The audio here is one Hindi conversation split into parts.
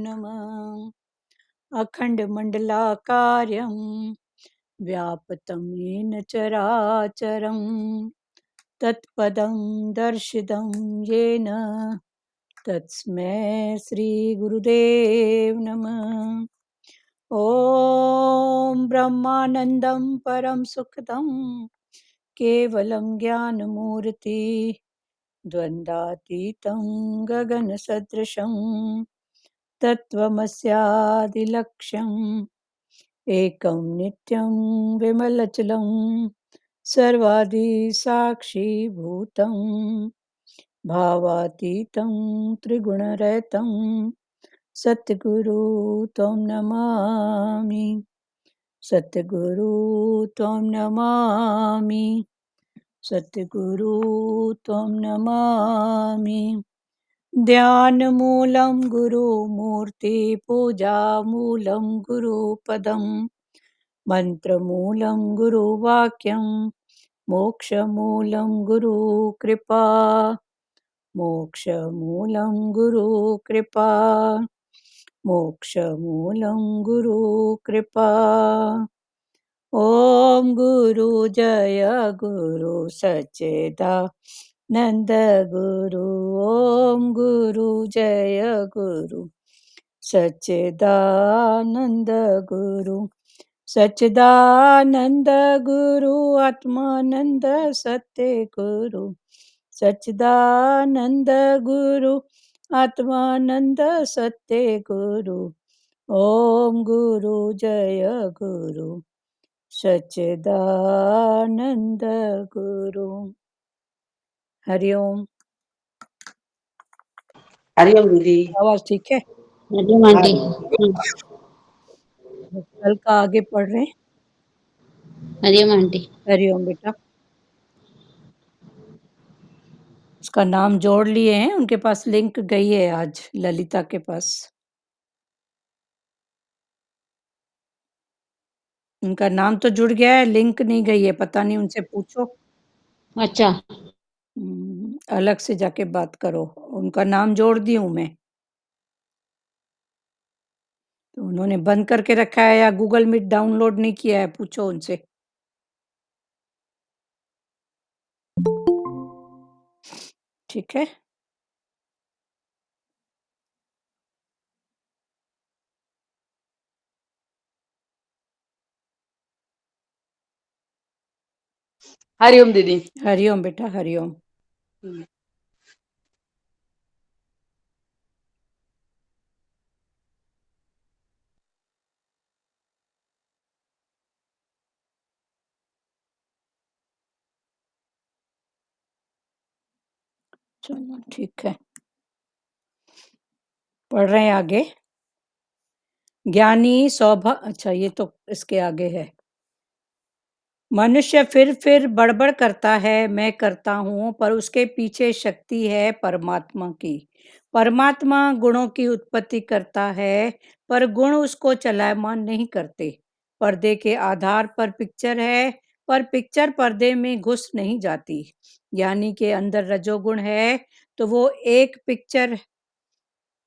नमः। अखण्डमण्डलाकारं व्याप्तं येन चराचरं तत्पदं दर्शितं येन तस्मै श्रीगुरुदेव नमः। ॐ ब्रह्मानन्दं परं सुखदं केवलं ज्ञानमूर्ति द्वन्द्वातीतं गगनसदृशं तत्त्वमस्यादिलक्ष्यम् एकं नित्यं विमलचलं सर्वादिसाक्षिभूतं भावातीतं त्रिगुणरहितं सद्गुरु त्वं नमामि। सद्गुरु त्वं नमामि। सद्गुरु त्वं नमामि। ध्यानमूलं गुरुमूर्ति पूजामूलं गुरुपदं मन्त्रमूलं गुरुवाक्यं मोक्षमूलं गुरुकृपा। मोक्षमूलं गुरुकृपा। मोक्षमूलं गुरुकृपा। ॐ गुरु जय गुरु सच्चिदानन्द गुरु। ॐ गुरु जय गुरु सच्चिदानन्द गुरु। सच्चिदानंद गुरु आत्मानंद सत्य गुरु। सच्चिदानंद गुरु आत्मानंद सत्य गुरु। ओम गुरु जय गुरु सच्चिदानंद गुरु। हरिओम। हरिओम दीदी। आवाज ठीक है? हरिओम हाँ आंटी। दीदी। कल का आगे पढ़ रहे हैं। हरिओम आंटी। हरिओम बेटा। उसका नाम जोड़ लिए हैं, उनके पास लिंक गई है आज ललिता के पास। उनका नाम तो जुड़ गया है, लिंक नहीं गई है, पता नहीं, उनसे पूछो। अच्छा। अलग से जाके बात करो। उनका नाम जोड़ दी हूँ मैं। तो उन्होंने बंद करके रखा है या गूगल मीट डाउनलोड नहीं किया है, पूछो उनसे। ठीक है। हरिओम दीदी। हरिओम बेटा, हरिओम। चलो ठीक है, पढ़ रहे हैं आगे। ज्ञानी सौभाग्य, अच्छा ये तो इसके आगे है। मनुष्य फिर बड़बड़ करता है, मैं करता हूँ, पर उसके पीछे शक्ति है परमात्मा की। परमात्मा गुणों की उत्पत्ति करता है, पर गुण उसको चलायमान नहीं करते। पर्दे के आधार पर पिक्चर है, पर पिक्चर पर्दे में घुस नहीं जाती। ज्ञानी के अंदर रजोगुण है, तो वो एक पिक्चर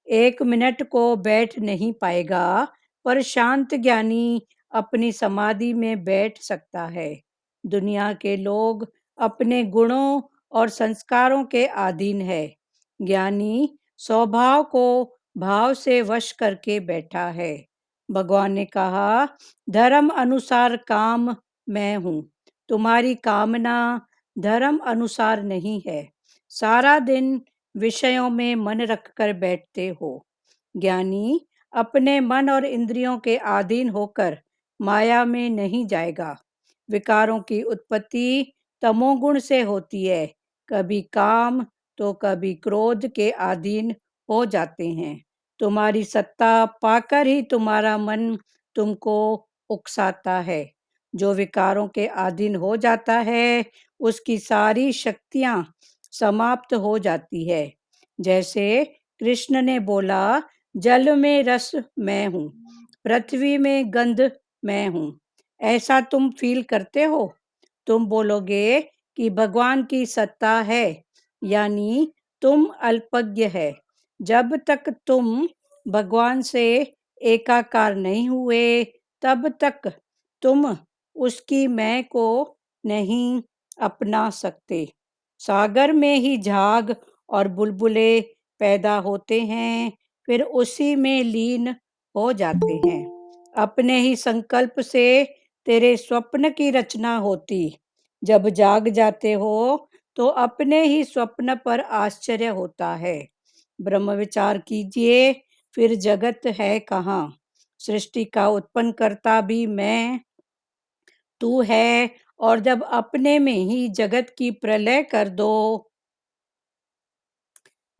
1 मिनट को बैठ नहीं पाएगा, पर शांत ज्ञानी अपनी समाधि में बैठ सकता है। दुनिया के लोग अपने गुणों और संस्कारों के अधीन है। ज्ञानी स्वभाव को भाव से वश करके बैठा है। भगवान ने कहा, धर्म अनुसार काम मैं हूँ, तुम्हारी कामना धर्म अनुसार नहीं है। सारा दिन विषयों में मन रखकर बैठते हो। ज्ञानी अपने मन और इंद्रियों के अधीन होकर माया में नहीं जाएगा। विकारों की उत्पत्ति तमोगुण से होती है। कभी काम तो कभी क्रोध के अधीन हो जाते हैं। तुम्हारी सत्ता पाकर ही तुम्हारा मन तुमको उकसाता है। जो विकारों के अधीन हो जाता है, उसकी सारी शक्तियां समाप्त हो जाती है। जैसे कृष्ण ने बोला, जल में रस मैं हूँ, पृथ्वी में गंध मैं हूँ। ऐसा तुम फील करते हो? तुम बोलोगे कि भगवान की सत्ता है, यानी तुम अल्पज्ञ है। जब तक तुम भगवान से एकाकार नहीं हुए तब तक तुम उसकी मैं को नहीं अपना सकते। सागर में ही झाग और बुलबुले पैदा होते हैं, फिर उसी में लीन हो जाते हैं। अपने ही संकल्प से तेरे स्वप्न की रचना होती। जब जाग जाते हो तो अपने ही स्वप्न पर आश्चर्य होता है। ब्रह्म विचार कीजिए, फिर जगत है कहाँ। सृष्टि का उत्पन्न करता भी मैं तू है, और जब अपने में ही जगत की प्रलय कर दो,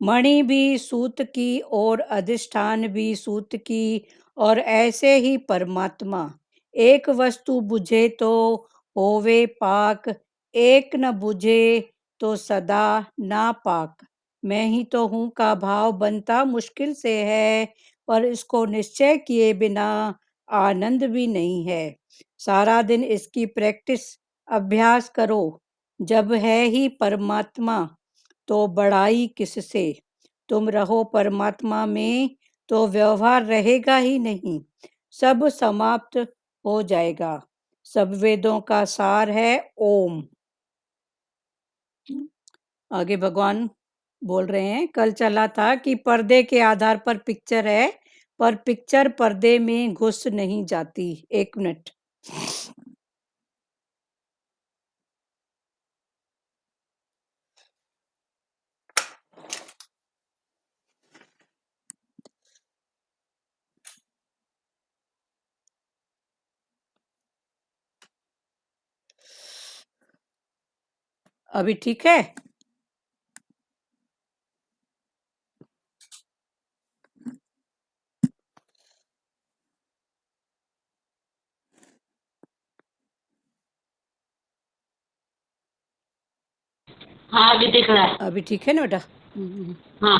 मणि भी सूत की और अधिष्ठान भी सूत की, और ऐसे ही परमात्मा। एक वस्तु बुझे तो होवे पाक, एक न बुझे तो सदा ना पाक। मैं ही तो हूँ का भाव बनता मुश्किल से है, पर इसको निश्चय किए बिना आनंद भी नहीं है। सारा दिन इसकी प्रैक्टिस अभ्यास करो। जब है ही परमात्मा तो बड़ाई किससे। तुम रहो परमात्मा में तो व्यवहार रहेगा ही नहीं, सब समाप्त हो जाएगा। सब वेदों का सार है ओम। आगे भगवान बोल रहे हैं, कल चला था कि पर्दे के आधार पर पिक्चर है, पर पिक्चर पर्दे में घुस नहीं जाती। 1 मिनट। अभी ठीक है? हाँ अभी दिख रहा है। अभी ठीक है ना बेटा? हाँ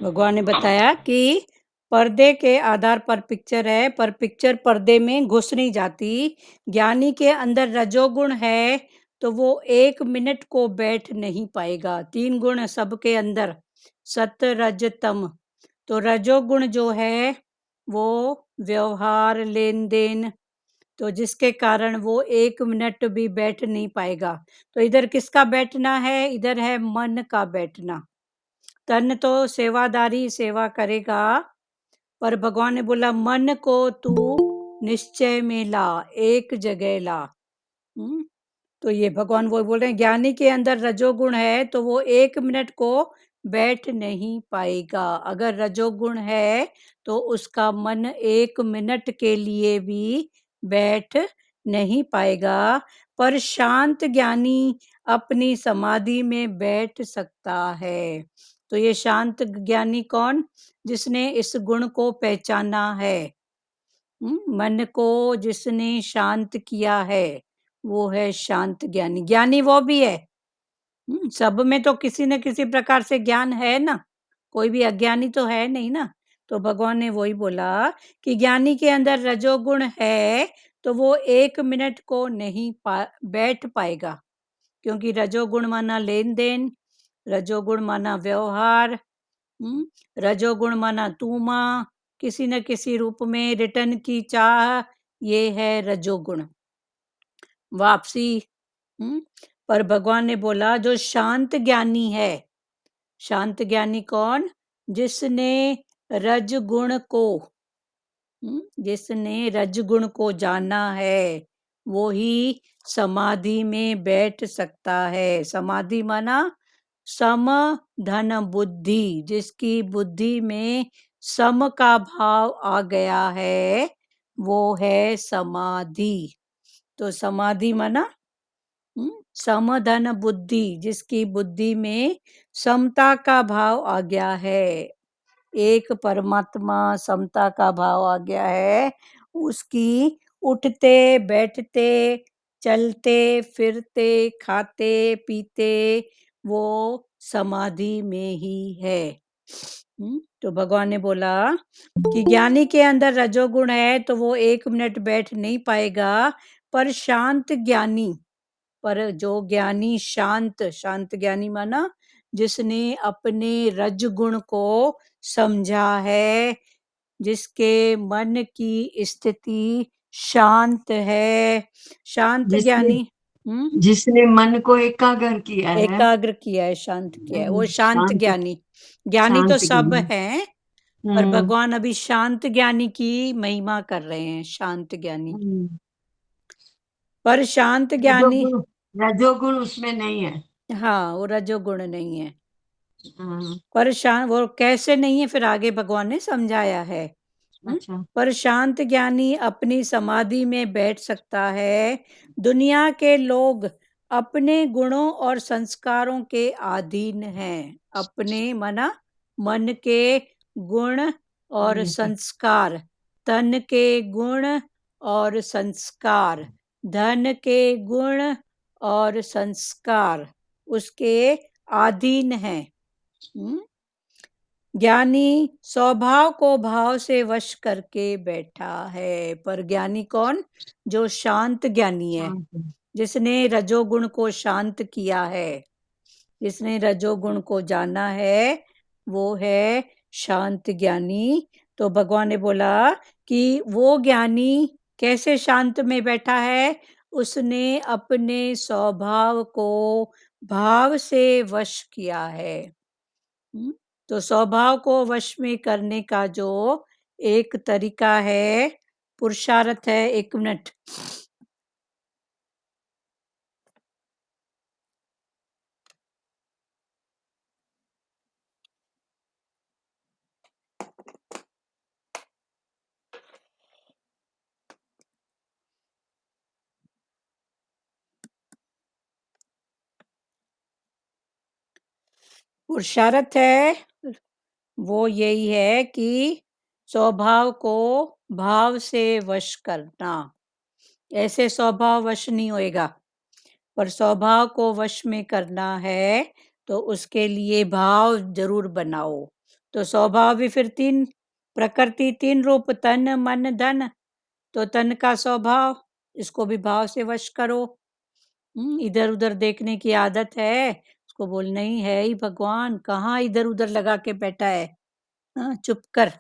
भगवान ने बताया कि पर्दे के आधार पर पिक्चर है, पर पिक्चर पर्दे में घुस नहीं जाती। ज्ञानी के अंदर रजोगुण है तो वो 1 मिनट को बैठ नहीं पाएगा। 3 गुण सबके अंदर, सत रज तम। तो रजोगुण जो है वो व्यवहार, लेन देन, तो जिसके कारण वो 1 मिनट भी बैठ नहीं पाएगा। तो इधर किसका बैठना है? इधर है मन का बैठना। तन तो सेवादारी सेवा करेगा, पर भगवान ने बोला मन को तू निश्चय में ला, एक जगह ला। तो ये भगवान वो बोल रहे हैं, ज्ञानी के अंदर रजोगुण है तो वो 1 मिनट को बैठ नहीं पाएगा। अगर रजोगुण है तो उसका मन 1 मिनट के लिए भी बैठ नहीं पाएगा। पर शांत ज्ञानी अपनी समाधि में बैठ सकता है। तो ये शांत ज्ञानी कौन? जिसने इस गुण को पहचाना है। मन को जिसने शांत किया है वो है शांत ज्ञानी। ज्ञानी वो भी है। सब में तो किसी न किसी प्रकार से ज्ञान है ना, कोई भी अज्ञानी तो है नहीं ना। तो भगवान ने वही बोला कि ज्ञानी के अंदर रजोगुण है तो वो 1 मिनट को नहीं बैठ पाएगा, क्योंकि रजोगुण माना लेन देन, रजोगुण माना व्यवहार, रजोगुण माना तू माँ, किसी न किसी रूप में रिटर्न की चाह, ये है रजोगुण, वापसी। पर भगवान ने बोला जो शांत ज्ञानी है, शांत ज्ञानी कौन? जिसने रजगुण को, जिसने रजगुण को जाना है वो ही समाधि में बैठ सकता है। समाधि माना सम धन बुद्धि, जिसकी बुद्धि में सम का भाव आ गया है वो है समाधि। तो समाधि माना सम धन बुद्धि, जिसकी बुद्धि में समता का भाव आ गया है, एक परमात्मा समता का भाव आ गया है। उसकी उठते बैठते चलते फिरते खाते पीते वो समाधि में ही है। तो भगवान ने बोला कि ज्ञानी के अंदर रजोगुण है तो वो 1 मिनट बैठ नहीं पाएगा, पर शांत ज्ञानी, पर जो ज्ञानी शांत, शांत ज्ञानी माना जिसने अपने रजगुण को समझा है जिसके मन की स्थिति शांत है। शांत जिसने ज्ञानी जिसने मन को एकाग्र किया है। एकाग्र किया है, शांत किया है, वो शांत शांत ज्ञानी। ज्ञानी तो शांत सब ज्ञानी। हैं, पर हम्म भगवान अभी शांत ज्ञानी की महिमा कर रहे हैं, शांत ज्ञानी। हम्म। पर शांत ज्ञानी, रजोगुण रजोगुण उसमें नहीं है। हाँ, वो रजोगुण नहीं है। हाँ, पर वो कैसे नहीं है, फिर आगे भगवान ने समझाया है। अच्छा। पर शांत ज्ञानी अपनी समाधि में बैठ सकता है। दुनिया के लोग अपने गुणों और संस्कारों के अधीन हैं। अपने मन के गुण और संस्कार, तन के गुण और संस्कार, धन के गुण और संस्कार उसके अधीन हैं। हम्म? ज्ञानी स्वभाव को भाव से वश करके बैठा है। पर ज्ञानी कौन? जो शांत ज्ञानी है, शांत। जिसने रजोगुण को शांत किया है, जिसने रजोगुण को जाना है, वो है शांत ज्ञानी। तो भगवान ने बोला कि वो ज्ञानी कैसे शांत में बैठा है? उसने अपने स्वभाव को भाव से वश किया है। हम्म? तो स्वभाव को वश में करने का जो एक तरीका है, पुरुषार्थ है। 1 मिनट। पुरुषार्थ है वो यही है कि स्वभाव को भाव से वश करना। ऐसे स्वभाव वश नहीं होएगा, पर स्वभाव को वश में करना है तो उसके लिए भाव जरूर बनाओ। तो स्वभाव भी फिर 3 प्रकृति, 3 रूप, तन मन धन। तो तन का स्वभाव, इसको भी भाव से वश करो। इधर उधर देखने की आदत है, उसको बोल नहीं है ही भगवान, कहाँ इधर उधर लगा के बैठा है, हाँ, चुप कर।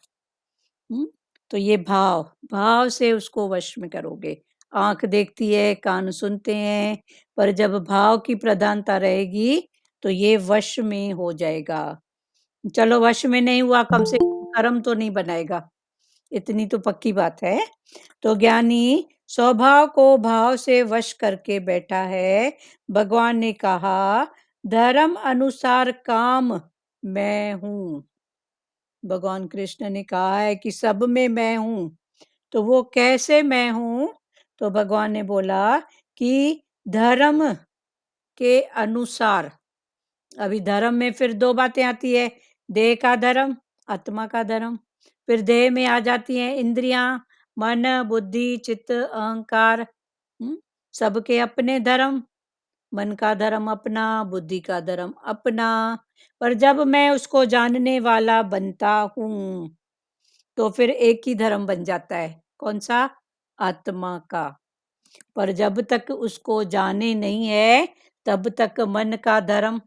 तो ये भाव भाव से उसको वश में करोगे। आंख देखती है, कान सुनते हैं, पर जब भाव की प्रधानता रहेगी तो ये वश में हो जाएगा। चलो वश में नहीं हुआ, कम से कम कर्म तो नहीं बनाएगा, इतनी तो पक्की बात है। तो ज्ञानी स्वभाव को भाव से वश करके बैठा है। भगवान ने कहा धर्म अनुसार काम मैं हूँ। भगवान कृष्ण ने कहा है कि सब में मैं हूँ। तो वो कैसे मैं हूँ? तो भगवान ने बोला कि धर्म के अनुसार। अभी धर्म में फिर 2 बातें आती है, देह का धर्म, आत्मा का धर्म। फिर देह में आ जाती हैं इंद्रियां, मन, बुद्धि, चित्त, अहंकार। सबके अपने धर्म, मन का धर्म अपना, बुद्धि का धर्म अपना। पर जब मैं उसको जानने वाला बनता हूँ तो फिर एक ही धर्म बन जाता है। कौन सा? आत्मा का। पर जब तक उसको जाने नहीं है तब तक मन का धर्म।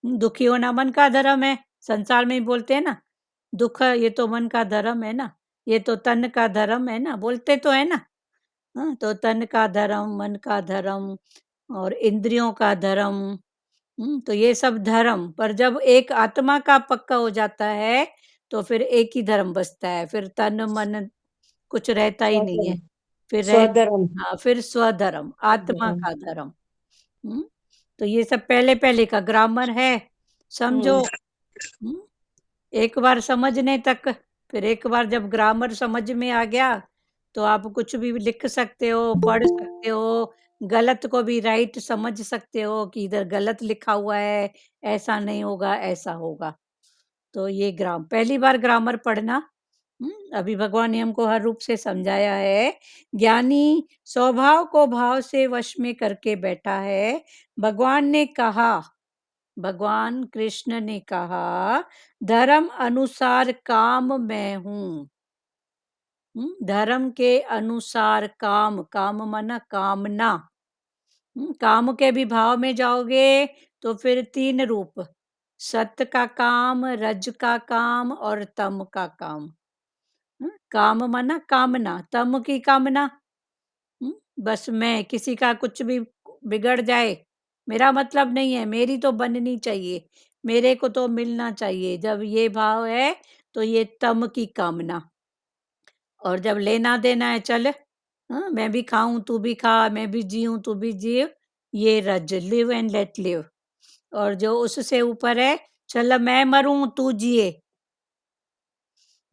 दुखी होना मन का धर्म है, संसार में बोलते हैं ना, दुख ये तो मन का धर्म है ना, ये तो तन का धर्म है ना, बोलते तो है ना। हाँ, तो तन का धर्म, मन का धर्म और इंद्रियों का धर्म। तो ये सब धर्म, पर जब एक आत्मा का पक्का हो जाता है तो फिर एक ही धर्म बचता है, फिर तन मन कुछ रहता ही नहीं है। स्वधर्म। फिर रह स्वधर्म। हाँ, फिर स्वधर्म, आत्मा धर्म। का धर्म। हुँ? तो ये सब पहले-पहले का ग्रामर है, समझो। हम्म हुँ? एक बार समझने तक, फिर एक बार जब ग्रामर समझ में आ गया, तो आप कुछ भी लिख सकते हो, पढ़ सकते हो, गलत को भी राइट समझ सकते हो कि इधर गलत लिखा हुआ है, ऐसा नहीं होगा, ऐसा होगा। तो ये पहली बार ग्रामर पढ़ना। अभी भगवान ने हमको हर रूप से समझाया है। ज्ञानी स्वभाव को भाव से वश में करके बैठा है। भगवान ने कहा, भगवान कृष्ण ने कहा, धर्म अनुसार काम मैं हूँ। धर्म के अनुसार काम, काम माना कामना। काम के भी भाव में जाओगे तो फिर 3 रूप, सत्य का काम, रज का काम और तम का काम। काम माना कामना, तम की कामना। बस मैं किसी का कुछ भी बिगड़ जाए, मेरा मतलब नहीं है, मेरी तो बननी चाहिए, मेरे को तो मिलना चाहिए। जब ये भाव है तो ये तम की कामना। और जब लेना देना है, चल मैं भी खाऊं तू भी खा, मैं भी जीऊं तू भी जी, ये रज, लिव एंड लेट लिव। और जो उससे ऊपर है, चल मैं मरूं तू जिए,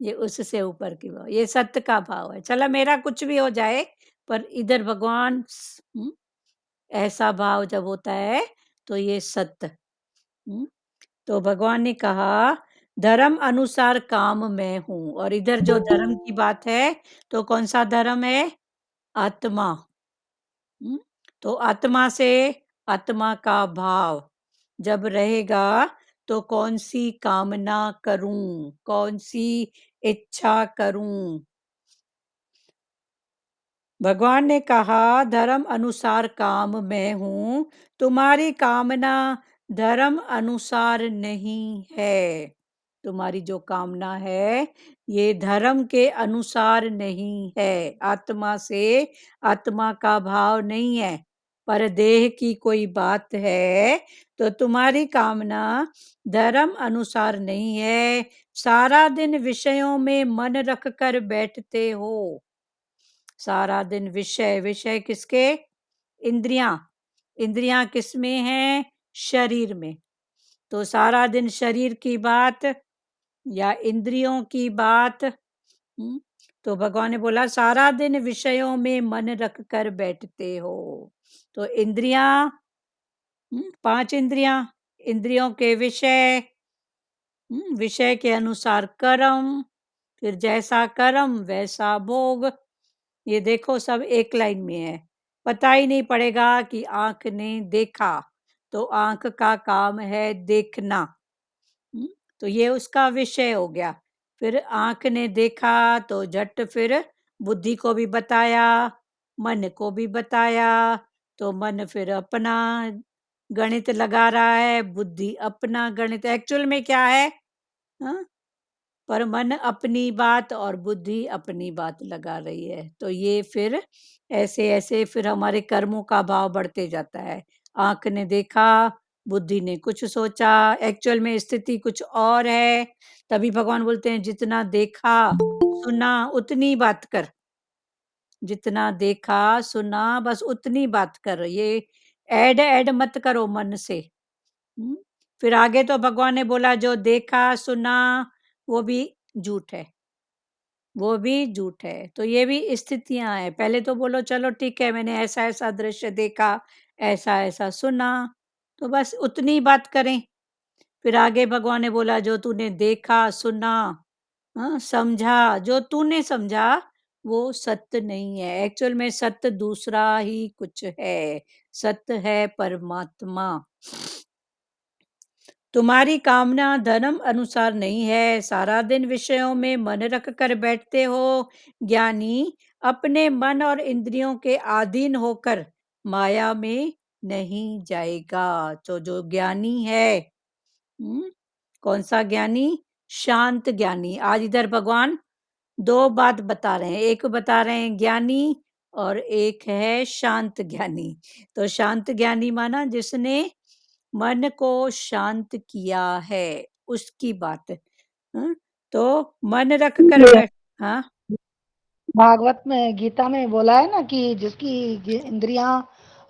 ये उससे ऊपर की भाव, ये सत्य का भाव है। चला मेरा कुछ भी हो जाए, पर इधर भगवान ऐसा भाव जब होता है तो ये सत्य। तो भगवान ने कहा धर्म अनुसार काम मैं हूं, और इधर जो धर्म की बात है तो कौन सा धर्म है? आत्मा। तो आत्मा से आत्मा का भाव जब रहेगा तो कौन सी कामना करूं, कौन सी इच्छा करूं। भगवान ने कहा धर्म अनुसार काम मैं हूं, तुम्हारी कामना धर्म अनुसार नहीं है। तुम्हारी जो कामना है ये धर्म के अनुसार नहीं है, आत्मा से आत्मा का भाव नहीं है, पर देह की कोई बात है। तो तुम्हारी कामना धर्म अनुसार नहीं है, सारा दिन विषयों में मन रख कर बैठते हो। सारा दिन विषय, विषय किसके? इंद्रियां। इंद्रियां किस में हैं? शरीर में। तो सारा दिन शरीर की बात या इंद्रियों की बात। तो भगवान ने बोला सारा दिन विषयों में मन रख कर बैठते हो। तो इंद्रियां, 5 इंद्रियां, इंद्रियों के विषय, विषय के अनुसार कर्म, फिर जैसा कर्म वैसा भोग। ये देखो सब एक लाइन में है। पता ही नहीं पड़ेगा कि आंख ने देखा, तो आंख का काम है देखना। तो ये उसका विषय हो गया। फिर आंख ने देखा तो झट फिर बुद्धि को भी बताया, मन को भी बताया। तो मन फिर अपना गणित लगा रहा है, बुद्धि अपना गणित। एक्चुअल में क्या है? हाँ? पर मन अपनी बात और बुद्धि अपनी बात लगा रही है। तो ये फिर ऐसे ऐसे फिर हमारे कर्मों का भाव बढ़ते जाता है। आंख ने देखा, बुद्धि ने कुछ सोचा, एक्चुअल में स्थिति कुछ और है। तभी भगवान बोलते हैं जितना देखा सुना उतनी बात कर। जितना देखा सुना बस उतनी बात कर। ये ऐड ऐड मत करो मन से। फिर आगे तो भगवान ने बोला जो देखा सुना वो भी झूठ है, वो भी झूठ है। तो ये भी स्थितियां हैं। पहले तो बोलो चलो ठीक है, मैंने ऐसा ऐसा दृश्य देखा, ऐसा ऐसा सुना, तो बस उतनी बात करें। फिर आगे भगवान ने बोला जो तूने देखा सुना, समझा, जो तूने समझा वो सत्य नहीं है। एक्चुअल में सत्य दूसरा ही कुछ है। सत्य है परमात्मा। तुम्हारी कामना धर्म अनुसार नहीं है, सारा दिन विषयों में मन रख कर बैठते हो। ज्ञानी अपने मन और इंद्रियों के अधीन होकर माया में नहीं जाएगा। तो जो ज्ञानी है, कौन सा ज्ञानी? शांत ज्ञानी। आज इधर भगवान दो बात बता रहे हैं, एक बता रहे हैं ज्ञानी और एक है शांत ज्ञानी। तो शांत ज्ञानी माना जिसने मन को शांत किया है, उसकी बात। तो मन रख कर बैठ। हाँ, भागवत में गीता में बोला है ना कि जिसकी इंद्रियां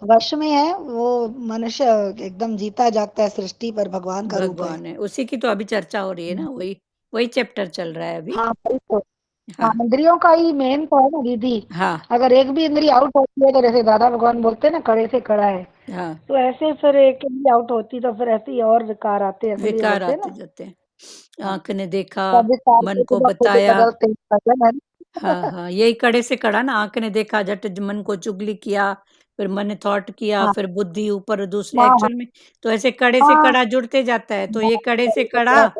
वश में है वो मनुष्य एकदम जीता जागता है सृष्टि पर, भगवान का रूप है। भगवान है, उसी की तो अभी चर्चा हो रही है ना, वही वही चैप्टर चल रहा है अभी। हाँ वही तो। हाँ, हाँ इंद्रियों का ही मेन तो है ना दीदी। हाँ अगर एक भी इंद्रिय आउट होती है तो जैसे दादा भगवान बोलते हैं ना कड़े से कड़ा है, हाँ, तो ऐसे फिर एक इंद्रिय आउट होती तो फिर ऐसे ही और विकार आते हैं, इसलिए विकार बोलते हैं आते ना। जाते हैं। हाँ, आंख ने देखा, सब विकार मन के को बिना खुद बताया। बदलते हैं, भजन है हाँ ना। हाँ, यही कड़े से कड़ा ना। आंख ने देखा, झट मन को चुगली किया, फिर मन ने थॉट किया, हाँ फिर बुद्धि ऊपर दूसरे। हाँ एक्चुअल में तो ऐसे कड़े से हाँ कड़ा जुड़ते जाता है। तो ये कड़े से कड़ा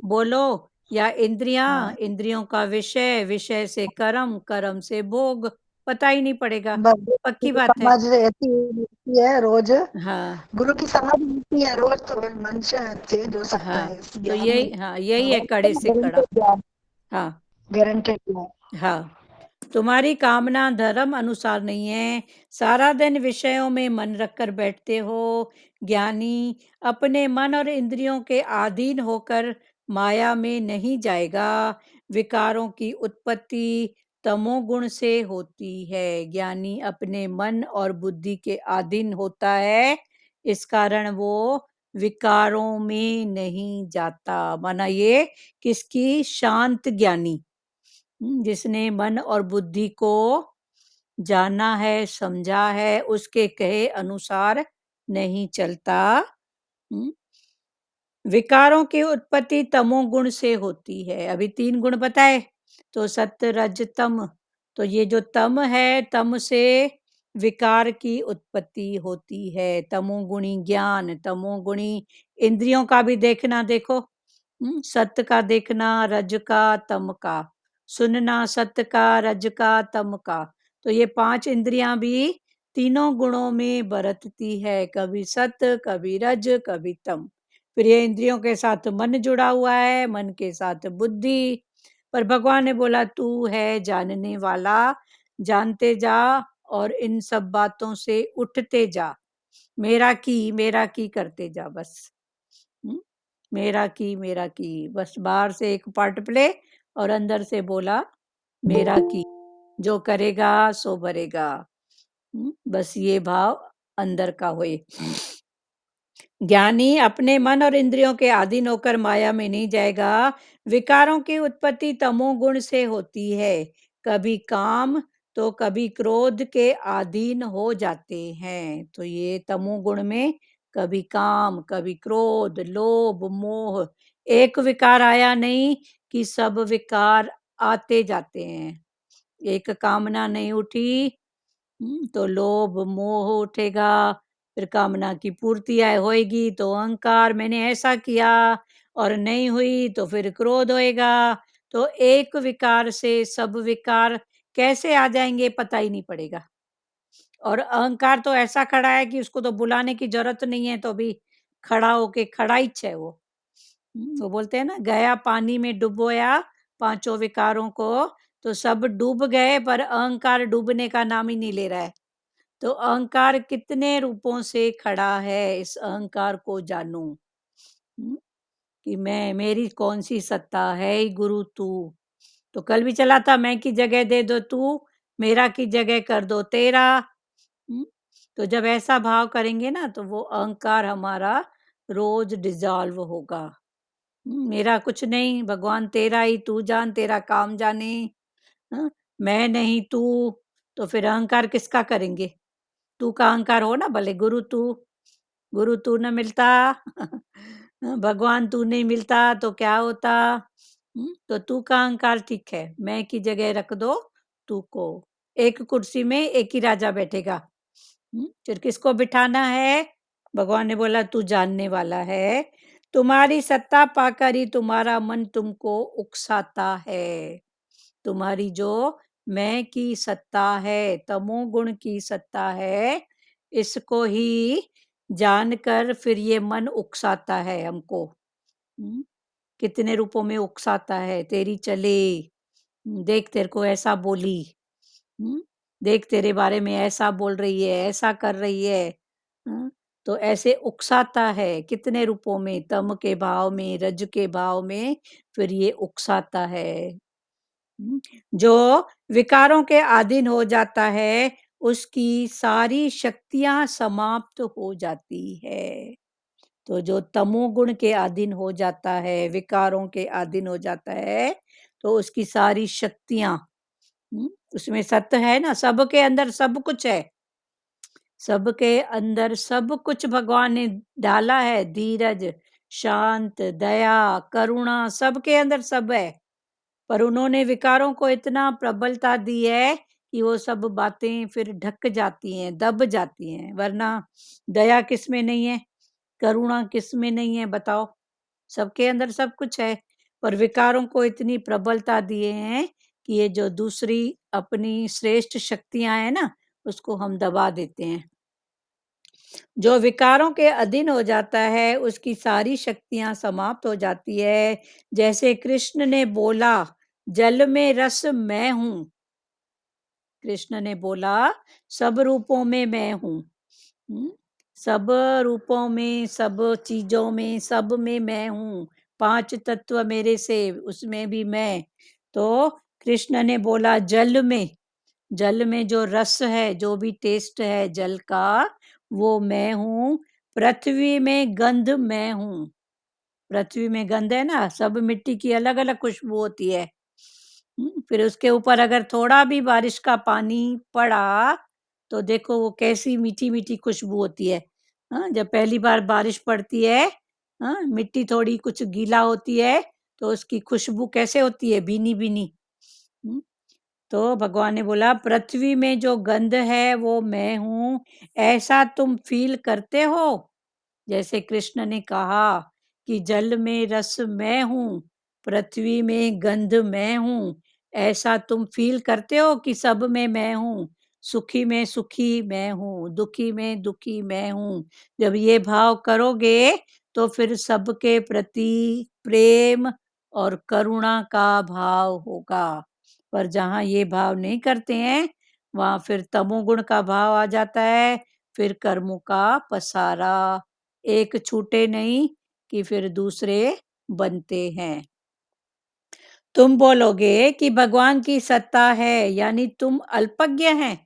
बोलो, या इंद्रियां, हाँ, इंद्रियों का विषय, विषय से कर्म, कर्म से भोग, पता ही नहीं पड़ेगा। बस पक्की ये बात है। समझ रहती है रोज, हाँ गुरु की समझ मिलती है रोज तो फिर मनुष्य चेंज हो सकता हाँ, है इस तो ज्ञान में। यही, हाँ यही है भगवान कड़े कहते से हैं ना, कड़ा। निरंतर ज्ञान। हाँ, गारंटेड है। हाँ, तुम्हारी कामना धर्म अनुसार नहीं है, सारा दिन विषयों में मन रखकर बैठते हो। ज्ञानी अपने मन और इंद्रियों के अधीन होकर माया में नहीं जाएगा। विकारों की उत्पत्ति तमोगुण से होती है। ज्ञानी अपने मन और बुद्धि के अधीन होता है, इस कारण वो विकारों में नहीं जाता। माना ये किसकी? शांत ज्ञानी, जिसने मन और बुद्धि को जाना है, समझा है, उसके कहे अनुसार नहीं चलता। विकारों की उत्पत्ति तमोगुण से होती है। अभी 3 गुण बताए, तो सत्व रज तम। तो ये जो तम है, तम से विकार की उत्पत्ति होती है। तमोगुणी ज्ञान, तमोगुणी इंद्रियों का भी देखना। देखो, सत्य का देखना, रज का, तम का सुनना, सत्य का, रज का, तम का। तो ये 5 इंद्रियां भी तीनों गुणों में बरतती है, कभी सत्य, कभी रज, कभी तम। फिर ये इंद्रियों के साथ मन जुड़ा हुआ है, मन के साथ बुद्धि। पर भगवान ने बोला तू है जानने वाला, जानते जा और इन सब बातों से उठते जा। मेरा की करते जा बस। मेरा की बस। बाहर से एक पार्ट प्ले और अंदर से बोला मेरा की, जो करेगा सो भरेगा। बस ये भाव अंदर का होए। ज्ञानी अपने मन और इंद्रियों के अधीन होकर माया में नहीं जाएगा। विकारों की उत्पत्ति तमोगुण से होती है, कभी काम तो कभी क्रोध के अधीन हो जाते हैं। तो ये तमोगुण में कभी काम, कभी क्रोध, लोभ, मोह, एक विकार आया नहीं कि सब विकार आते जाते हैं। एक कामना नहीं उठी तो लोभ मोह उठेगा, फिर कामना की पूर्ति होएगी तो अहंकार, मैंने ऐसा किया, और नहीं हुई तो फिर क्रोध होएगा। तो एक विकार से सब विकार कैसे आ जाएंगे पता ही नहीं पड़ेगा। और अहंकार तो ऐसा खड़ा है कि उसको तो बुलाने की जरूरत नहीं है, तो भी खड़ा होके खड़ाइच है वो। वो बोलते हैं ना, गया पानी में डुबोया पांचों विकारों को, तो सब डूब गए पर अहंकार डूबने का नाम ही नहीं ले रहा है। तो अहंकार कितने रूपों से खड़ा है, इस अहंकार को जानो। कि मैं, मेरी कौन सी सत्ता है, गुरु तू। तो कल भी चला था, मैं की जगह दे दो तू, मेरा की जगह कर दो तेरा। तो जब ऐसा भाव करेंगे ना, तो वो अहंकार हमारा रोज डिजॉल्व होगा। मेरा कुछ नहीं, भगवान तेरा ही, तू जान, तेरा काम जाने। मैं नहीं तू, तो फिर अहंकार किसका करेंगे? तू का अहंकार हो ना, भले गुरु तू न मिलता भगवान तू नहीं मिलता तो क्या होता? तो तू का अहंकार ठीक है, मैं की जगह रख दो तू को। एक कुर्सी में एक ही राजा बैठेगा। फिर किसको बिठाना है? भगवान ने बोला तू जानने वाला है। तुम्हारी सत्ता पाकर ही तुम्हारा मन तुमको उकसाता है। तुम्हारी जो मैं की सत्ता है, तमोगुण की सत्ता है, इसको ही जानकर फिर ये मन उकसाता है हमको। कितने रूपों में उकसाता है। तेरी चले, देख तेरे को ऐसा बोली, देख तेरे बारे में ऐसा बोल रही है, ऐसा कर रही है। तो ऐसे उकसाता है कितने रूपों में, तम के भाव में, रज के भाव में, फिर ये उकसाता है। जो विकारों के अधीन हो जाता है, उसकी सारी शक्तियां समाप्त हो जाती है। तो जो तमोगुण के अधीन हो जाता है, विकारों के अधीन हो जाता है, तो उसकी सारी शक्तियां, उसमें सत्य है ना, सबके अंदर सब कुछ है। सबके अंदर सब कुछ भगवान ने डाला है। धीरज, शांत, दया, करुणा, सबके अंदर सब है। पर उन्होंने विकारों को इतना प्रबलता दी है कि वो सब बातें फिर ढक जाती हैं, दब जाती हैं। वरना दया किस में नहीं है, करुणा किस में नहीं है, बताओ? सबके अंदर सब कुछ है। पर विकारों को इतनी प्रबलता दिए हैं कि ये जो दूसरी अपनी श्रेष्ठ शक्तियां हैं ना, उसको हम दबा देते हैं। जो विकारों के अधीन हो जाता है, उसकी सारी शक्तियां समाप्त हो जाती है। जैसे कृष्ण ने बोला जल में रस मैं हूँ। कृष्ण ने बोला सब रूपों में मैं हूँ। सब रूपों में, सब चीजों में, सब में मैं हूँ। 5 तत्व मेरे से, उसमें भी मैं। तो कृष्ण ने बोला जल में जो रस है, जो भी टेस्ट है जल का, वो मैं हूँ। पृथ्वी में गंध मैं हूँ। पृथ्वी में गंध है ना, सब मिट्टी की अलग अलग खुशबू होती है। फिर उसके ऊपर अगर थोड़ा भी बारिश का पानी पड़ा तो देखो वो कैसी मीठी मीठी खुशबू होती है। जब पहली बार बारिश पड़ती है, मिट्टी थोड़ी कुछ गीला होती है तो उसकी खुशबू कैसे होती है, भीनी भीनी। तो भगवान ने बोला पृथ्वी में जो गंध है वो मैं हूँ। ऐसा तुम फील करते हो? जैसे कृष्ण ने कहा कि जल में रस मैं हूँ, पृथ्वी में गंध मैं हूँ। ऐसा तुम फील करते हो कि सब में मैं हूँ? सुखी में सुखी मैं हूँ, दुखी में दुखी मैं हूँ। जब ये भाव करोगे तो फिर सबके प्रति प्रेम और करुणा का भाव होगा। पर जहाँ ये भाव नहीं करते हैं, वहाँ फिर तमोगुण का भाव आ जाता है। फिर कर्मों का पसारा, एक छूटे नहीं कि फिर दूसरे बनते हैं। तुम बोलोगे कि भगवान की सत्ता है, यानी तुम अल्पज्ञ हैं।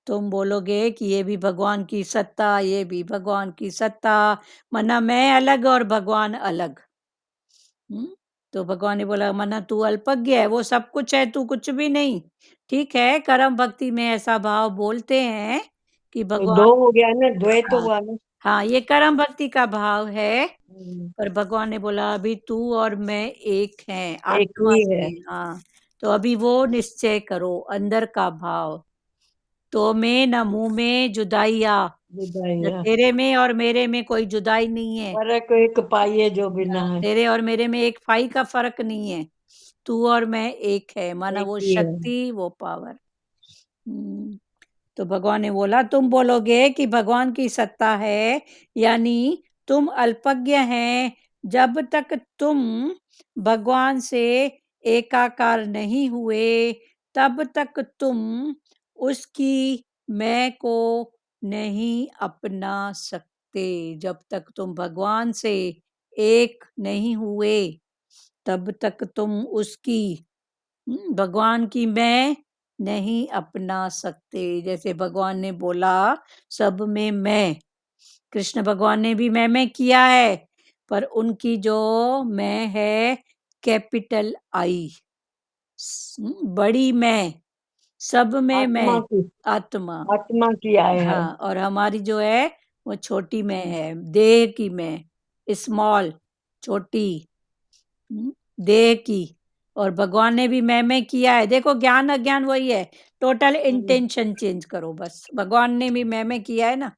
तुम बोलोगे कि ये भी भगवान की सत्ता, ये भी भगवान की सत्ता, मना मैं अलग और भगवान अलग। तो भगवान ने बोला मना तू अल्पज्ञ है, वो सब कुछ है, तू कुछ भी नहीं। ठीक है, कर्म भक्ति में ऐसा भाव बोलते हैं कि तो भगवान, 2 हो गया ना, द्वैत हाँ, हुआ ना। हाँ, ये कर्म भक्ति का भाव है। पर भगवान ने बोला अभी तू और मैं एक हैं, एक आत्मा ही से। है। हाँ, तो अभी वो निश्चय करो, अंदर का भाव। तो में न मुंह में जुदाइया, न विदाइया तेरे में और मेरे में कोई जुदाई नहीं है। फर्क एक पाइए जो बिना हाँ, है। तेरे और मेरे में एक फाई का फर्क नहीं है। तू और मैं एक है, माना एक वो ही है। शक्ति, वो पावर। तो भगवान ने बोला तुम बोलोगे कि भगवान की सत्ता है, यानी तुम अल्पज्ञ हैं। जब तक तुम भगवान से एकाकार नहीं हुए, तब तक तुम उसकी मैं को नहीं अपना सकते। जब तक तुम भगवान से एक नहीं हुए, तब तक तुम उसकी, भगवान की मैं नहीं अपना सकते। जैसे भगवान ने बोला सब में मैं, कृष्ण भगवान ने भी मैं किया है, पर उनकी जो मैं है कैपिटल आई, बड़ी मैं, सब में आत्मा मैं, की, आत्मा। आत्मा की आए है। हाँ, और हमारी जो है वो छोटी मैं है, देह की मैं, स्मॉल, छोटी, देह की। और भगवान ने भी मैं किया है। देखो ज्ञान अज्ञान वही है, टोटल इंटेंशन चेंज करो बस। भगवान ने भी मैं किया है ना।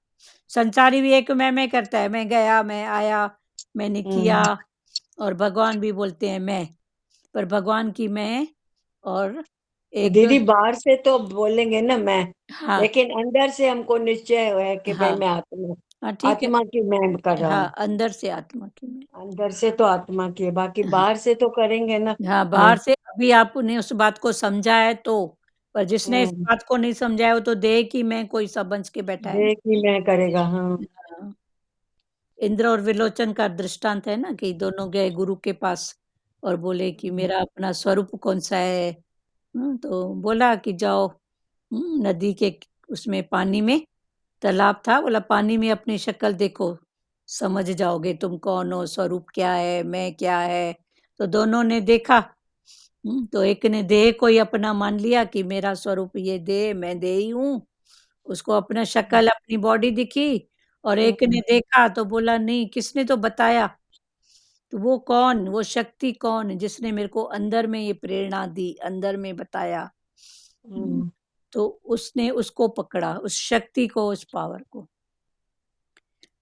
संसारी भी एक मैं करता है, मैं गया, मैं आया, मैंने किया। और भगवान भी बोलते हैं मैं, पर भगवान की मैं और एक, दीदी बाहर से तो बोलेंगे ना मैं, हाँ, लेकिन अंदर से हमको निश्चय है कि भाई हाँ, मैं आत्मा, हाँ, ठीक है, आत्मा की मैं कर रहा हाँ, हूँ। अंदर से आत्मा की मैं। अंदर से तो आत्मा की है, बाकी हाँ, बाहर से तो करेंगे ना। हाँ, बाहर से अभी आपने उस बात को समझा है तो, पर जिसने इस हम्म, बात को नहीं समझा है वो तो देह की मैं कोई समझ के बैठा है ना। देह की मैं करेगा। हाँ। हाँ, इंद्र और विलोचन का दृष्टांत है ना कि दोनों गए गुरु के पास और बोले कि मेरा अपना स्वरूप कौन सा है। तो बोला कि जाओ, नदी के उसमें पानी में तालाब था, बोला पानी में अपनी शक्ल देखो, समझ जाओगे तुम कौन हो, स्वरूप क्या है, मैं क्या है। तो दोनों ने देखा। तो एक ने देह को ही अपना मान लिया कि मेरा स्वरूप ये देह, मैं देह ही हूँ। उसको अपना शक्ल, अपनी बॉडी दिखी। और एक ने देखा तो बोला नहीं, किसने तो बताया। तो वो कौन, वो शक्ति कौन है जिसने मेरे को अंदर में ये प्रेरणा दी, अंदर में बताया। तो उसने उसको पकड़ा, उस शक्ति को, उस पावर को।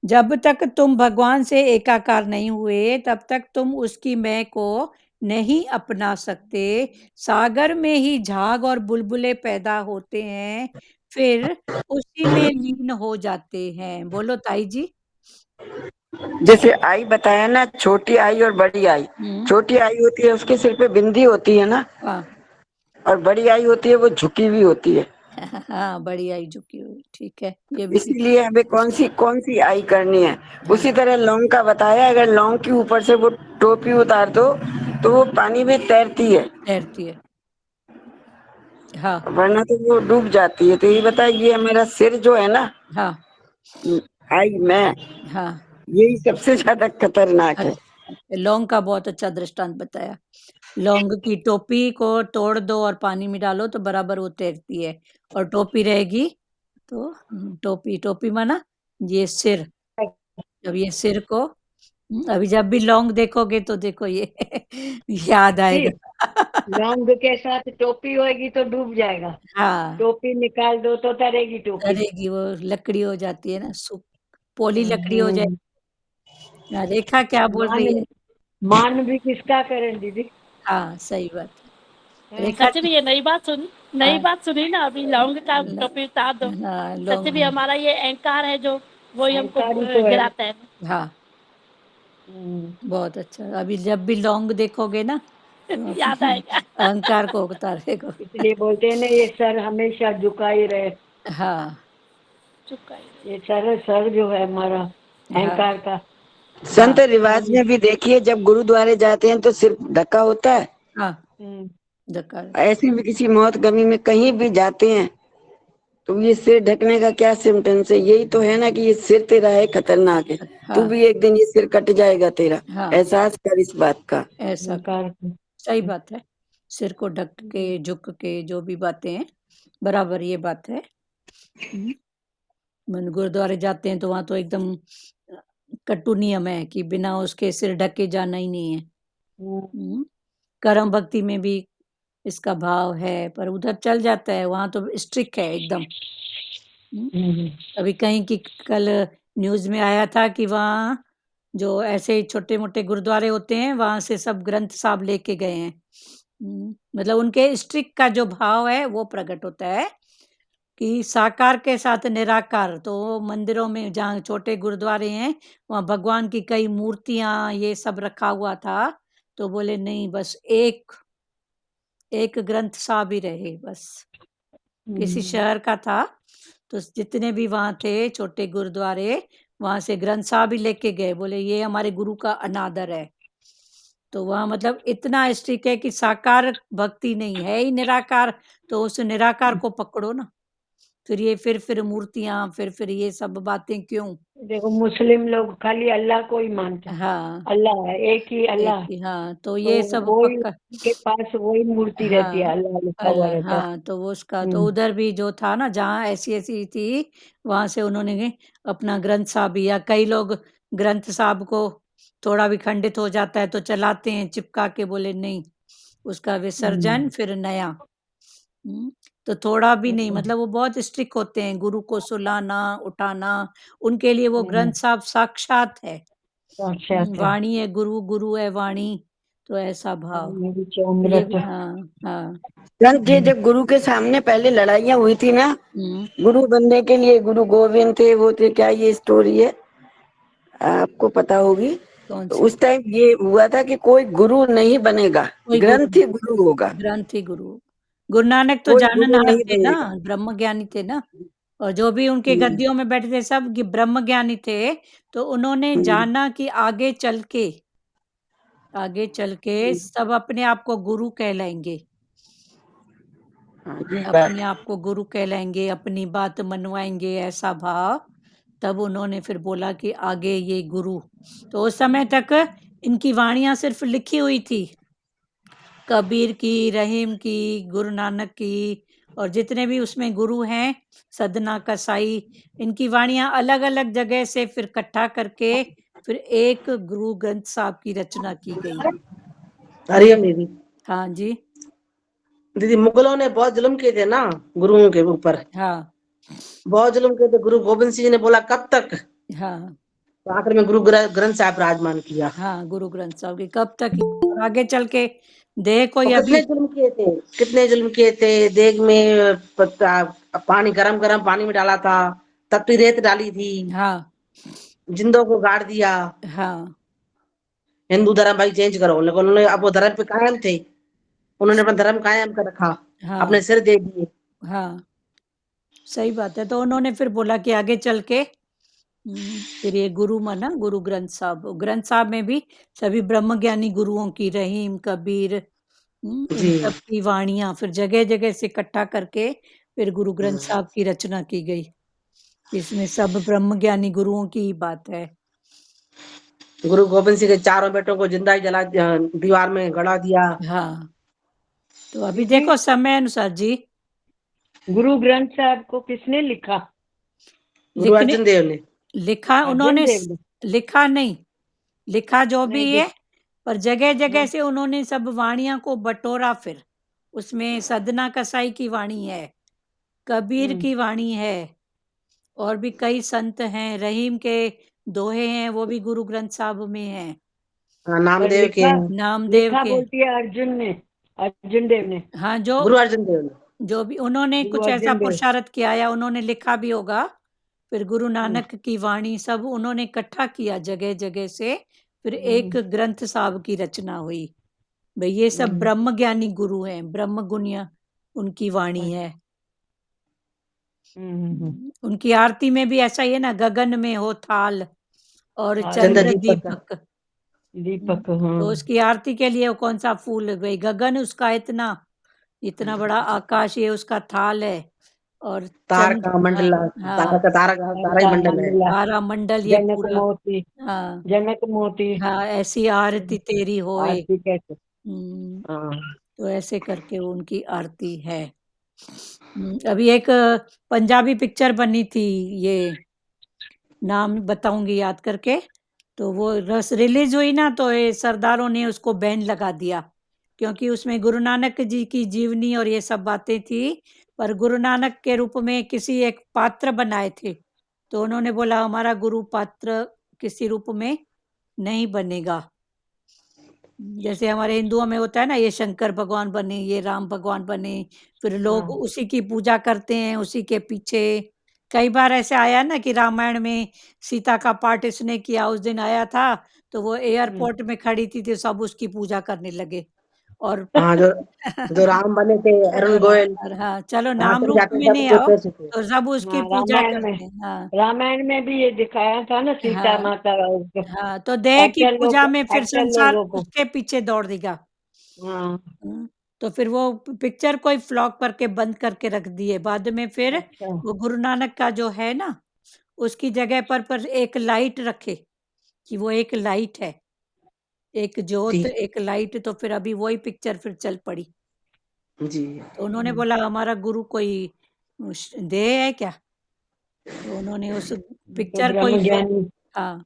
जब तक तुम भगवान से एकाकार नहीं हुए, तब तक तुम उसकी मैं को नहीं अपना सकते। सागर में ही झाग और बुलबुले पैदा होते हैं, फिर उसी में लीन हो जाते हैं। बोलो ताई जी। जैसे आई बताया ना, छोटी आई और बड़ी आई। छोटी आई होती है उसके सिर पे बिंदी होती है ना, हाँ और बड़ी आई होती है वो झुकी हुई होती है। हाँ, बड़ी आई झुकी हुई, ठीक है, ये भी ठीक। इसीलिए हमें कौन सी आई करनी है। हाँ, उसी तरह लौंग का बताया, अगर लौंग के ऊपर से वो टोपी उतार दो तो वो पानी में तैरती है, तैरती है। हाँ वरना तो वो डूब जाती है। तो ये बताइए, ये मेरा सिर जो है ना, हाँ आई मैं, हाँ, यही सबसे ज्यादा खतरनाक है। अरे लौंग का बहुत अच्छा दृष्टांत बताया। लौंग की टोपी को तोड़ दो और पानी में डालो तो बराबर वो तैरती है, और टोपी रहेगी तो टोपी टोपी माना ये सिर। अब ये सिर को अभी जब भी लौंग देखोगे तो देखो ये याद आएगा। लौंग के साथ टोपी होगी तो डूब जाएगा, हाँ, टोपी निकाल दो तो तरेगी टोपी। तरेगी, वो लकड़ी हो जाती है ना, पोली लकड़ी हो हम्म, जाएगी। हाँ, रेखा क्या बोल मान रही है? मान भी किसका करें दीदी? हाँ, सही बात है। हैं? रेखा सच में ये नई हाँ, बात सुनी ना अभी, लौंग का ल- टोपी उतार दो। हाँ, सच में हमारा ये अहंकार है जो वही हमको अहंकारी तो है। गिराता है। हाँ, हम्म, बहुत अच्छा। अभी जब भी लौंग देखोगे ना तो याद आएगा। अहंकार को उतारेगा। इसलिए बोलते हैं ना, ये सर हमेशा झुका ही रहे। हाँ चुप ही ये सर जो है हमारा हाँ अहंकार का। हाँ संत रिवाज में भी देखिए, जब गुरुद्वारे जाते हैं तो सिर्फ ढका होता है। हाँ, हम्म, धक्का। ऐसे भी किसी मौत गमी में कहीं भी जाते हैं तो ये सिर ढकने का क्या सिम्टम्स है? यही तो है ना कि ये सिर तेरा है, खतरनाक है, तू हाँ भी एक दिन ये सिर कट जाएगा तेरा। हाँ, एहसास कर इस बात का। ऐसा अहंकार का। सही बात है। सिर को ढक के झुक के जो भी बातें हैं, बराबर ये बात है। मन गुरुद्वारे जाते हैं तो वहां तो एकदम कटु नियम है कि बिना उसके सिर ढके जाना ही नहीं है। हम्म, कर्म भक्ति में भी इसका भाव है, पर उधर चल जाता है, वहां तो स्ट्रिक्ट है एकदम। हम्म, अभी कहीं की कल न्यूज में आया था कि वहाँ जो ऐसे छोटे मोटे गुरुद्वारे होते हैं वहां से सब ग्रंथ साहब लेके गए हैं। मतलब उनके स्ट्रिक्ट का जो भाव है वो प्रकट होता है कि साकार के साथ निराकार। तो मंदिरों में जहाँ छोटे गुरुद्वारे हैं वहाँ भगवान की कई मूर्तियां ये सब रखा हुआ था, तो बोले नहीं, बस एक एक ग्रंथ साहब ही रहे बस। किसी शहर का था, तो जितने भी वहां थे छोटे गुरुद्वारे, वहां से ग्रंथ साहब ही लेके गए, बोले ये हमारे गुरु का अनादर है। तो वहाँ मतलब इतना स्ट्रिक्ट है कि साकार भक्ति नहीं है ही निराकार, तो उस निराकार को पकड़ो ना। फिर ये फिर मूर्तियां, फिर ये सब बातें क्यों? देखो मुस्लिम लोग खाली अल्लाह को ही मानते हैं। हाँ, अल्लाह है, एक ही एक अल्लाह। ही, हाँ, तो तो ये सब वही पक्का। के पास वही मूर्ति रहती है, हाँ, अल्लाह लिखा हुआ अल्लाह, रहता है। हाँ, तो वो उसका तो हम्म, उधर भी जो था ना जहाँ ऐसी थी, वहां से उन्होंने अपना ग्रंथ साहब, या कई लोग ग्रंथ साहब को थोड़ा भी खंडित हो जाता है तो चलाते हैं चिपका के, बोले नहीं, उसका विसर्जन फिर नया। तो थोड़ा भी नहीं, हम्म, मतलब वो बहुत स्ट्रिक्ट होते हैं, गुरु को सुलाना उठाना, उनके लिए वो हम्म, ग्रंथ साहब साक्षात है। साक्षात है। वाणी है गुरु, गुरु है वाणी, तो ऐसा भाव। मेरी तो ये चौमरत। हाँ हाँ। संत जी, जब गुरु के सामने पहले लड़ाइयाँ हुई थी ना, हम्म, गुरु बनने के लिए, गुरु गोविंद थे वो थे, क्या ये स्टोरी है आपको पता होगी? कौन तो सी? उस टाइम ये हुआ था कि कोई गुरु नहीं बनेगा, कोई गुरु ग्रंथ नहीं, ही गुरु होगा, ग्रंथ ही गुरु। गुरु नानक तो कोई गुरु जाननहार नहीं थे ना, बनेगा। ब्रह्म ज्ञानी थे ना, और जो भी उनके हम्म, गद्दियों में बैठे थे सब ब्रह्म ज्ञानी थे। तो उन्होंने हम्म, जाना कि आगे चल के सब अपने आप को गुरु कहलाएंगे, हाँ, ये बात। अपने आप को गुरु कहलाएंगे, अपनी बात मनवाएंगे, ऐसा भाव। तब उन्होंने फिर बोला कि आगे ये गुरु। तो उस समय तक इनकी वाणियां सिर्फ लिखी हुई थी, कबीर की, रहीम की, गुरु नानक की, और जितने भी उसमें गुरु हैं, सदना कसाई, इनकी वाणियां अलग अलग जगह से फिर इकट्ठा करके फिर एक गुरु ग्रंथ साहब की रचना की गई। हरिओम दीदी। हाँ जी। दीदी, मुगलों ने बहुत जुल्म किए थे ना गुरुओं के ऊपर, हाँ बहुत जुल्म किए थे। गुरु गोविंद सिंह जी ने बोला कब तक, हाँ तो आखिर में गुरु ग्रंथ साहब विराजमान किया। हाँ, गुरु ग्रंथ साहब की कब तक, और आगे चल के देखो और ये कितने अभी। जुल्म किए थे, कितने जुल्म किए थे। देग में पानी, गरम गरम पानी में डाला था, तपती रेत डाली थी, हाँ जिंदों को गाड़ दिया, हाँ, हिंदू धर्म भाई चेंज करो, लेकिन उन्होंने अब वो धर्म पे कायम थे, उन्होंने अपना धर्म कायम कर रखा, हाँ, अपने सिर दे दिए। हाँ, सही बात है। तो उन्होंने फिर बोला कि आगे चल के फिर ये गुरु माना गुरु ग्रंथ साहब में भी सभी ब्रह्म ज्ञानी गुरुओं की, रहीम, कबीर, इन जी सब की वाणियां फिर जगह-जगह से इकट्ठा करके फिर गुरु ग्रंथ साहब की रचना की गई। इसमें सब ब्रह्म ज्ञानी गुरुओं की ही बात है। गुरु गोविंद सिंह के चारों बेटों को जिंदा ही जला दिया, दीवार में गड़ा दिया। हाँ, तो अभी दीदी देखो समय अनुसार जी गुरु ग्रंथ साहब को किसने लिखा? गुरु लिखने अर्जन देव ने। लिखा अर्जन उन्होंने देव ने? लिखा नहीं, लिखा जो नहीं भी लिख है, पर जगह-जगह हाँ, से उन्होंने सब वाणियां को बटोरा फिर। उसमें सदना कसाई की वाणी है, कबीर की वाणी है, और भी कई संत हैं, रहीम के दोहे हैं, वो भी गुरु ग्रंथ साहब में हैं, हाँ, पर नामदेव के हैं, नामदेव लिखा के। बोलती है अर्जुन देव ने। हाँ, गुरु अर्जन देव ने। जो भी उन्होंने गुरु कुछ ऐसा अर्जन देव। पुरुषार्थ किया या उन्होंने लिखा भी होगा, फिर गुरु हम्म, नानक की वाणी सब उन्होंने इकट्ठा किया जगह-जगह से, फिर एक हम्म, ग्रंथ साहब की रचना हुई। भई ये सब ब्रह्म ज्ञानी गुरु हैं, ब्रह्म गुनिया उनकी वाणी है। हम्म। उनकी आरती में भी ऐसा ही है ना, गगन में हो थाल और हाँ, चंद्र दीपक का। दीपक। दीपक, हाँ। तो उसकी आरती के लिए वो कौन-सा फूल, भई गगन उसका इतना इतना बड़ा आकाश, ये उसका थाल है, और तार का हाँ, मंडल, तारा हाँ, का तारा ही मंडल है। मंडला, तारामंडल ये जनक पूरा। मोती, हाँ, जनक मोती। हाँ, ऐसी आरती तेरी होए। आरती कैसे? हुँ, हाँ, तो ऐसे करके वो उनकी आरती है। अभी एक पंजाबी पिक्चर बनी थी, ये नाम बताऊँगी याद करके, तो वो रस रिलीज़ हुई ना, तो ये सरदारों ने उसको बैन लगा दिया, क्योंकि उसमें गुरु नानक जी की जीवनी और ये सब बातें थी, पर गुरु नानक के रूप में किसी एक पात्र बनाए थे, तो उन्होंने बोला हमारा गुरु पात्र किसी रूप में नहीं बनेगा। जैसे हमारे हिंदुओं में होता है ना, ये शंकर भगवान बने, ये राम भगवान बने, फिर लोग हाँ, उसी की पूजा करते हैं, उसी के पीछे। कई बार ऐसे आया ना कि रामायण में सीता का पाठ इसने किया, उस दिन आया था, तो वो एयरपोर्ट में खड़ी थी, तो सब उसकी पूजा करने लगे। और हाँ, जो राम बने थे, अरुण गोयल, और हाँ, चलो जहाँ नाम से भी रूप जाते में हैं सब नहीं आओ, गोते से। तो सब उसकी हाँ। पूजा करते हैं। हाँ, रामायण में भी ये दिखाया था ना, सीता हाँ, माता का। हाँ, तो देह की पूजा में फिर एक्टर संसार लोगों को। उसके पीछे दौड़ देगा। हाँ, तो फिर वो पिक्चर को ही फ्लॉप करके बंद करके रख दिए। बाद में फिर अच्छा, वो गुरु नानक का जो है ना, उसकी जगह पर एक लाइट रखे, कि वो एक लाइट है, एक ज्योत, जी एक लाइट, तो फिर अभी वही पिक्चर फिर चल पड़ी। जी। तो उन्होंने बोला हमारा गुरु कोई देह है क्या? तो उन्होंने उस तो पिक्चर को ही ब्रह्म ज्ञानी। हाँ,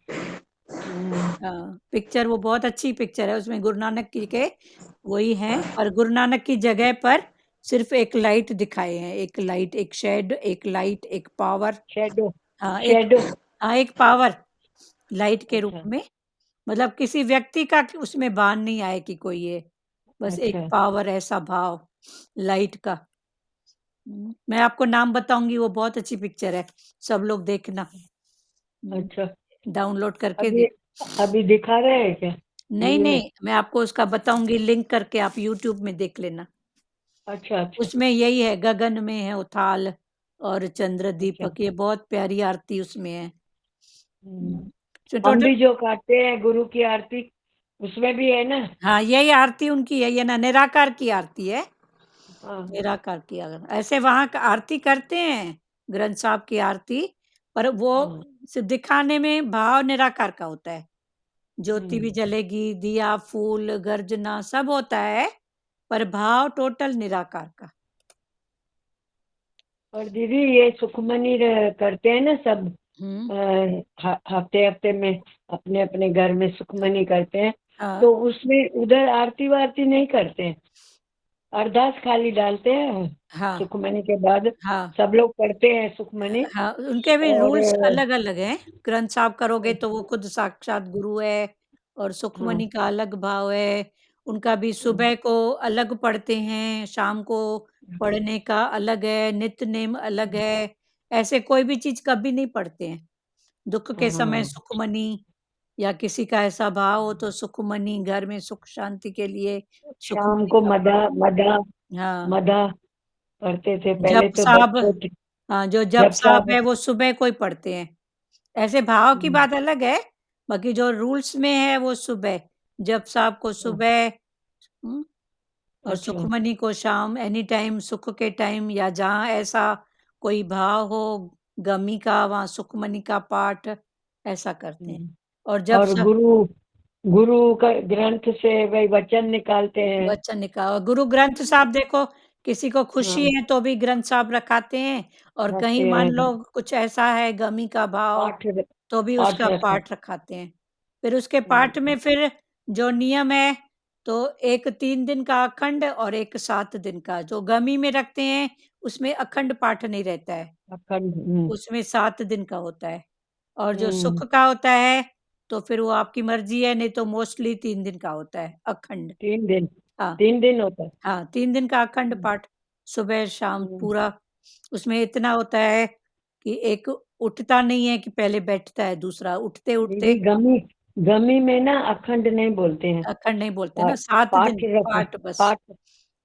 हम्म, हाँ, पिक्चर वो बहुत अच्छी पिक्चर है, उसमें गुरु नानक जी के वही हैं, और गुरु नानक की जगह पर सिर्फ़ एक लाइट दिखाए हैं, एक लाइट, एक शेड, एक लाइट, एक पावर। शेडो, हाँ, शेडो। एक पावर लाइट के रूप अच्छा, में, मतलब किसी व्यक्ति का उसमें भान नहीं आए कि कोई है, बस एक अच्छा, पावर, ऐसा भाव लाइट का। मैं आपको नाम बताऊँगी, वो बहुत अच्छी पिक्चर है, सब लोग देखना। अच्छा। डाउनलोड करके अभी देख। अभी दिखा रहे हैं क्या नहीं, टीवी में? नहीं, मैं आपको उसका बताऊँगी, लिंक करके आप यूट्यूब में देख लेना। अच्छा, अच्छा, उसमें यही है, गगन में है उथाल और चंद्र अच्छा। दीपक, ये बहुत प्यारी आरती उसमें है। हम्म। तो हम टोटल भी जो करते हैं गुरु की आरती, उसमें भी है ना। हाँ, यही आरती उनकी है, ये ना निराकार की आरती है, हाँ, निराकार की ऐसे वहाँ का आरती करते हैं, ग्रंथ साहब की आरती, पर वो हम्म, सिर्फ़ दिखाने में भाव निराकार का होता है। ज्योति भी हम्म। जलेगी, दिया, फूल, गर्जना सब होता है, पर भाव टोटल निराकार का। और दीदी ये सुखमनी करते हैं ना सब, हुँ, हफ्ते हफ्ते में अपने अपने घर में सुखमनी करते हैं, हाँ, तो उसमें उधर आरती वारती नहीं करते हैं, अरदास खाली डालते हैं। हाँ, सुखमनी के बाद हाँ। सब लोग पढ़ते हैं सुखमनी। हाँ, उनके भी और रूल्स अलग-अलग हैं। ग्रंथ साहब करोगे तो वो खुद साक्षात गुरु है, और हाँ, सुखमनी का अलग भाव है। उनका भी सुबह को अलग पढ़ते हैं, शाम को पढ़ने का अलग है, नित्य नेम अलग है। ऐसे कोई भी चीज़ कभी नहीं पढ़ते हैं। दुख के समय हाँ सुखमनी, या किसी का ऐसा भाव हो तो सुखमनी, घर में सुख शांति के लिए शाम सुखमनी को का मदा मदा हाँ मदा पढ़ते थे पहले जप तो साहब, बच्चों थे। हाँ जो जप जब साहब साहब है वो सुबह को ही पढ़ते हैं। ऐसे भाव की हम्म, बात अलग है, बाकी जो रूल्स में है वो सुबह, जप साहब को सुबह, हम्म, और अच्छा सुखमनी को शाम, एनी टाइम सुख के टाइम, या जहाँ ऐसा कोई भाव हो गमी का, वहाँ सुखमनी का पाठ ऐसा करते हैं। हम्म। और जब और गुरु गुरु का ग्रंथ से भाई वचन निकालते हैं। वचन निकाल, गुरु ग्रंथ साहब देखो, किसी को खुशी हाँ है तो भी ग्रंथ साहब रखाते हैं, और रखते कहीं मान लो हैं कुछ ऐसा है गमी का भाव पाठ तो भी पाठ उसका रखा। पाठ रखाते हैं। फिर उसके पाठ हम्म, में फिर जो नियम है, तो एक 3 दिन का अखंड और एक 7 दिन का, जो गमी में रखते हैं उसमें अखंड पाठ नहीं रहता है, अखंड उसमें 7 दिन का होता है। और जो हम्म, सुख का होता है तो फिर वो आपकी मर्जी है, नहीं तो मोस्टली 3 दिन का होता है अखंड। 3 दिन हाँ 3 दिन होता है। हाँ 3 दिन का अखंड हम्म, पाठ, सुबह शाम हम्म। पूरा। उसमें इतना होता है कि एक उठता नहीं है कि पहले बैठता है, दूसरा उठते दीदी उठते गमी गमी में ना अखंड नहीं बोलते हैं। अखंड नहीं बोलते ना, पाठ 7 पाठ दिन रखो पाठ बस। पाठ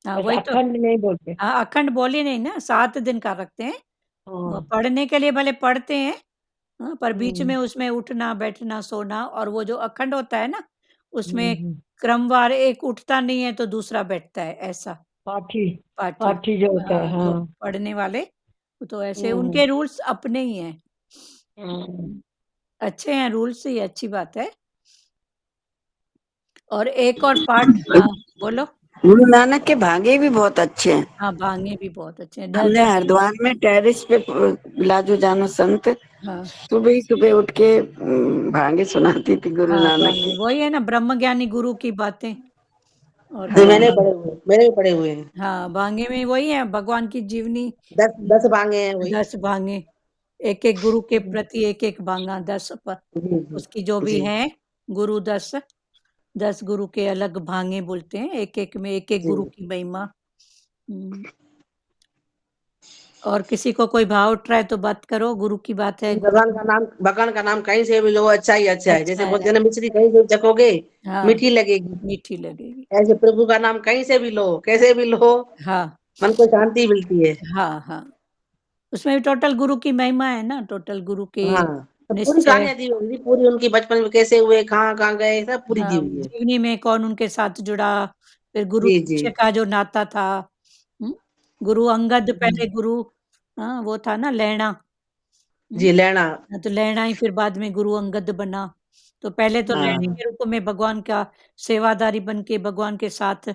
हाँ बस वही तो, अखंड नहीं बोलते। हाँ अखंड बोले नहीं ना, 7 दिन का रखते हैं। वो हाँ पढ़ने के लिए भले पढ़ते हैं, हाँ, पर बीच हम्म, में उसमें उठना बैठना सोना, और वो जो अखंड होता है ना उसमें हम्म। क्रमवार एक उठता नहीं है तो दूसरा बैठता है, ऐसा पाठी पाठी। पाठी जो होता है जो हाँ। पढ़ने वाले, तो ऐसे हम्म, उनके रूल्स अपने ही हैं। हम्म। अच्छे हैं रूल्स, ये अच्छी बात है। और एक और पाठ, हाँ बोलो। गुरु नानक के भागे भी बहुत अच्छे हैं। हाँ भांगे भी बहुत अच्छे हैं, हमने हरिद्वार में टेरिस पे लाजो जानो संत हाँ सुबह ही सुबह उठ के भागे सुनाती थी गुरु हाँ नानक भांगे की। वही है ना, ब्रह्म ज्ञानी गुरु की बातें। और जी भांगे, मैंने भी पढ़े हुए हैं। हाँ भांगे में वही है, भगवान की जीवनी। 10 भांगे हैं वही। 10 भांगे, एक एक गुरु के प्रति एक एक भांगा, 10 पर जी जी उसकी जो भी जी है, गुरु 10, 10 गुरु के अलग भांगे बोलते हैं, एक एक में एक एक जी। गुरु की महिमा। हम्म, और किसी को कोई भाव उठ रहा है तो बात करो, गुरु की बात है, जी, गुरु भगवान का नाम कहीं से भी लो अच्छा ही अच्छा है। अच्छा जैसे है, बोलते हैं ना, मिश्री कहीं से भी चखोगे हाँ मीठी लगेगी। मीठी लगेगी, ऐसे प्रभु का नाम कहीं से भी लो कैसे भी लो, हाँ मन को शांति मिलती है। हाँ हाँ। उसमें भी टोटल गुरु की महिमा है ना, टोटल गुरु के हाँ, तो पूरी निश्चय, कहानियां दी हुई है, पूरी उनकी बचपन में कैसे हुए, कहाँ कहाँ गए, सब पूरी दी हाँ हुई है। जीवनी में कौन उनके साथ जुड़ा, फिर गुरु जी जी शिष्य का जो नाता था। हम्म, गुरु अंगद हम्म, पहले गुरु, हाँ वो था ना लैणा। जी लेना। हाँ, तो लैणा ही फिर बाद में गुरु अंगद बना। तो पहले तो लैणे हाँ के रूप में भगवान का सेवादारी बन के भगवान के साथ,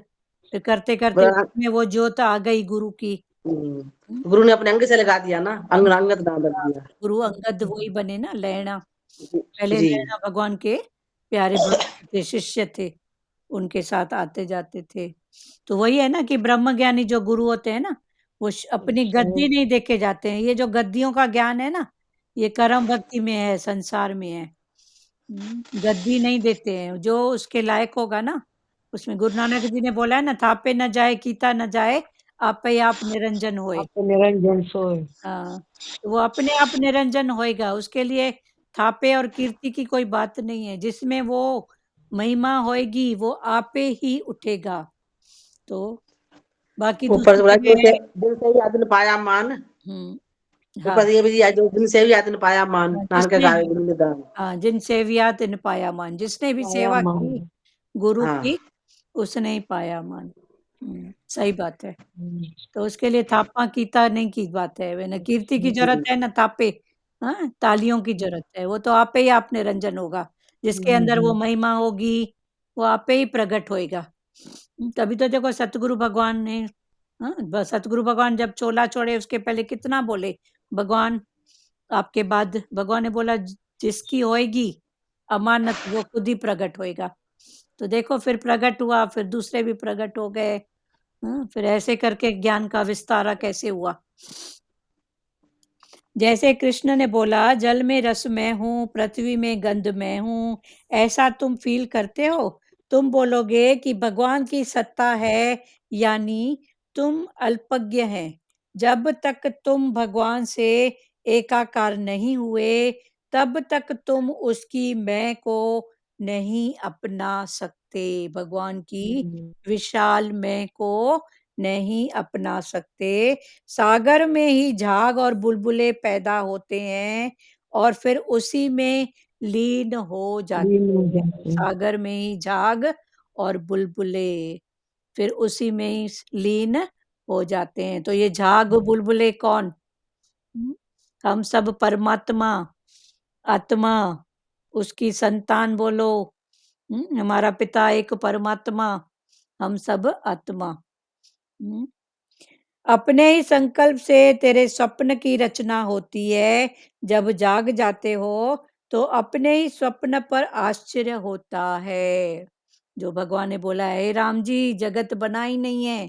फिर करते करते बड़ा- उसमें वो ज्योत आ गई गुरु की। हम्म, गुरु ने अपने अंग से लगा दिया ना, अंगद, अंगद नाम रख दिया। गुरु अंगद वही बने ना लैणा। जी पहले जी लैणा भगवान के प्यारे भक्त थे, शिष्य थे, उनके साथ आते जाते थे। तो वही है ना कि ब्रह्म ज्ञानी जो गुरु होते हैं ना, वो अपनी गद्दी नहीं देके जाते हैं। ये जो गद्दियों का ज्ञान है ना, ये कर्म भक्ति में है, संसार में है। गद्दी नहीं देते हैं, जो उसके लायक होगा ना, उसमें गुरु नानक जी ने बोला है ना, थापे न जाए कीता न जाए, आपे आप निरंजन होए। आप निरंजन सोए। हाँ, तो वो अपने आप निरंजन होएगा, उसके लिए थापे और कीर्ति की कोई बात नहीं है, जिसमें वो महिमा होएगी वो आपे ही उठेगा। तो बाकी ऊपर से दूसरी बोला, जो जगह, दिल से ही आदमी पाया मान। हाँ ऊपर ये भी दिया, जो दिल से भी आदमी पाया मान, हाँ, नानक जिसने गावे गुरु ने दान। हाँ जिन सेविया तिन पाया मान, जिसने भी आया सेवा मान। की गुरु हाँ की, उसने ही पाया मान। सही बात है। हम्म, तो उसके लिए थापा कीता नहीं की बात है, न कीर्ति की जरूरत जी है न थापे, हाँ तालियों की जरूरत है, वो तो आपे ही आप निरंजन होगा, जिसके अंदर वो महिमा होगी वो आपे ही प्रकट होएगा। तभी तो देखो सतगुरु भगवान ने, हाँ सतगुरु भगवान जब चोला छोड़े उसके पहले कितना बोले, भगवान आपके बाद भगवान ने बोला जिसकी होएगी अमानत वो खुद ही प्रकट होएगा। तो देखो फिर प्रकट हुआ, फिर दूसरे भी प्रकट हो गए। फिर ऐसे करके ज्ञान का विस्तारा कैसे हुआ। जैसे कृष्ण ने बोला जल में रस मैं हूँ, पृथ्वी में गंध मैं हूँ, ऐसा तुम फील करते हो, तुम बोलोगे कि भगवान की सत्ता है, यानी तुम अल्पज्ञ हैं। जब तक तुम भगवान से एकाकार नहीं हुए तब तक तुम उसकी मैं को नहीं अपना सकते। भगवान की विशाल मैं को नहीं अपना सकते। सागर में ही झाग और बुलबुले पैदा होते हैं और फिर उसी में लीन हो जाते हैं। सागर में ही झाग और बुलबुले फिर उसी में ही लीन हो जाते हैं। तो ये झाग बुलबुले कौन? हम सब परमात्मा, आत्मा, उसकी संतान बोलो। हमारा पिता एक परमात्मा, हम सब आत्मा। अपने ही संकल्प से तेरे स्वप्न की रचना होती है। जब जाग जाते हो तो अपने ही स्वप्न पर आश्चर्य होता है। जो भगवान ने बोला है, हे राम जी जगत बना ही नहीं है।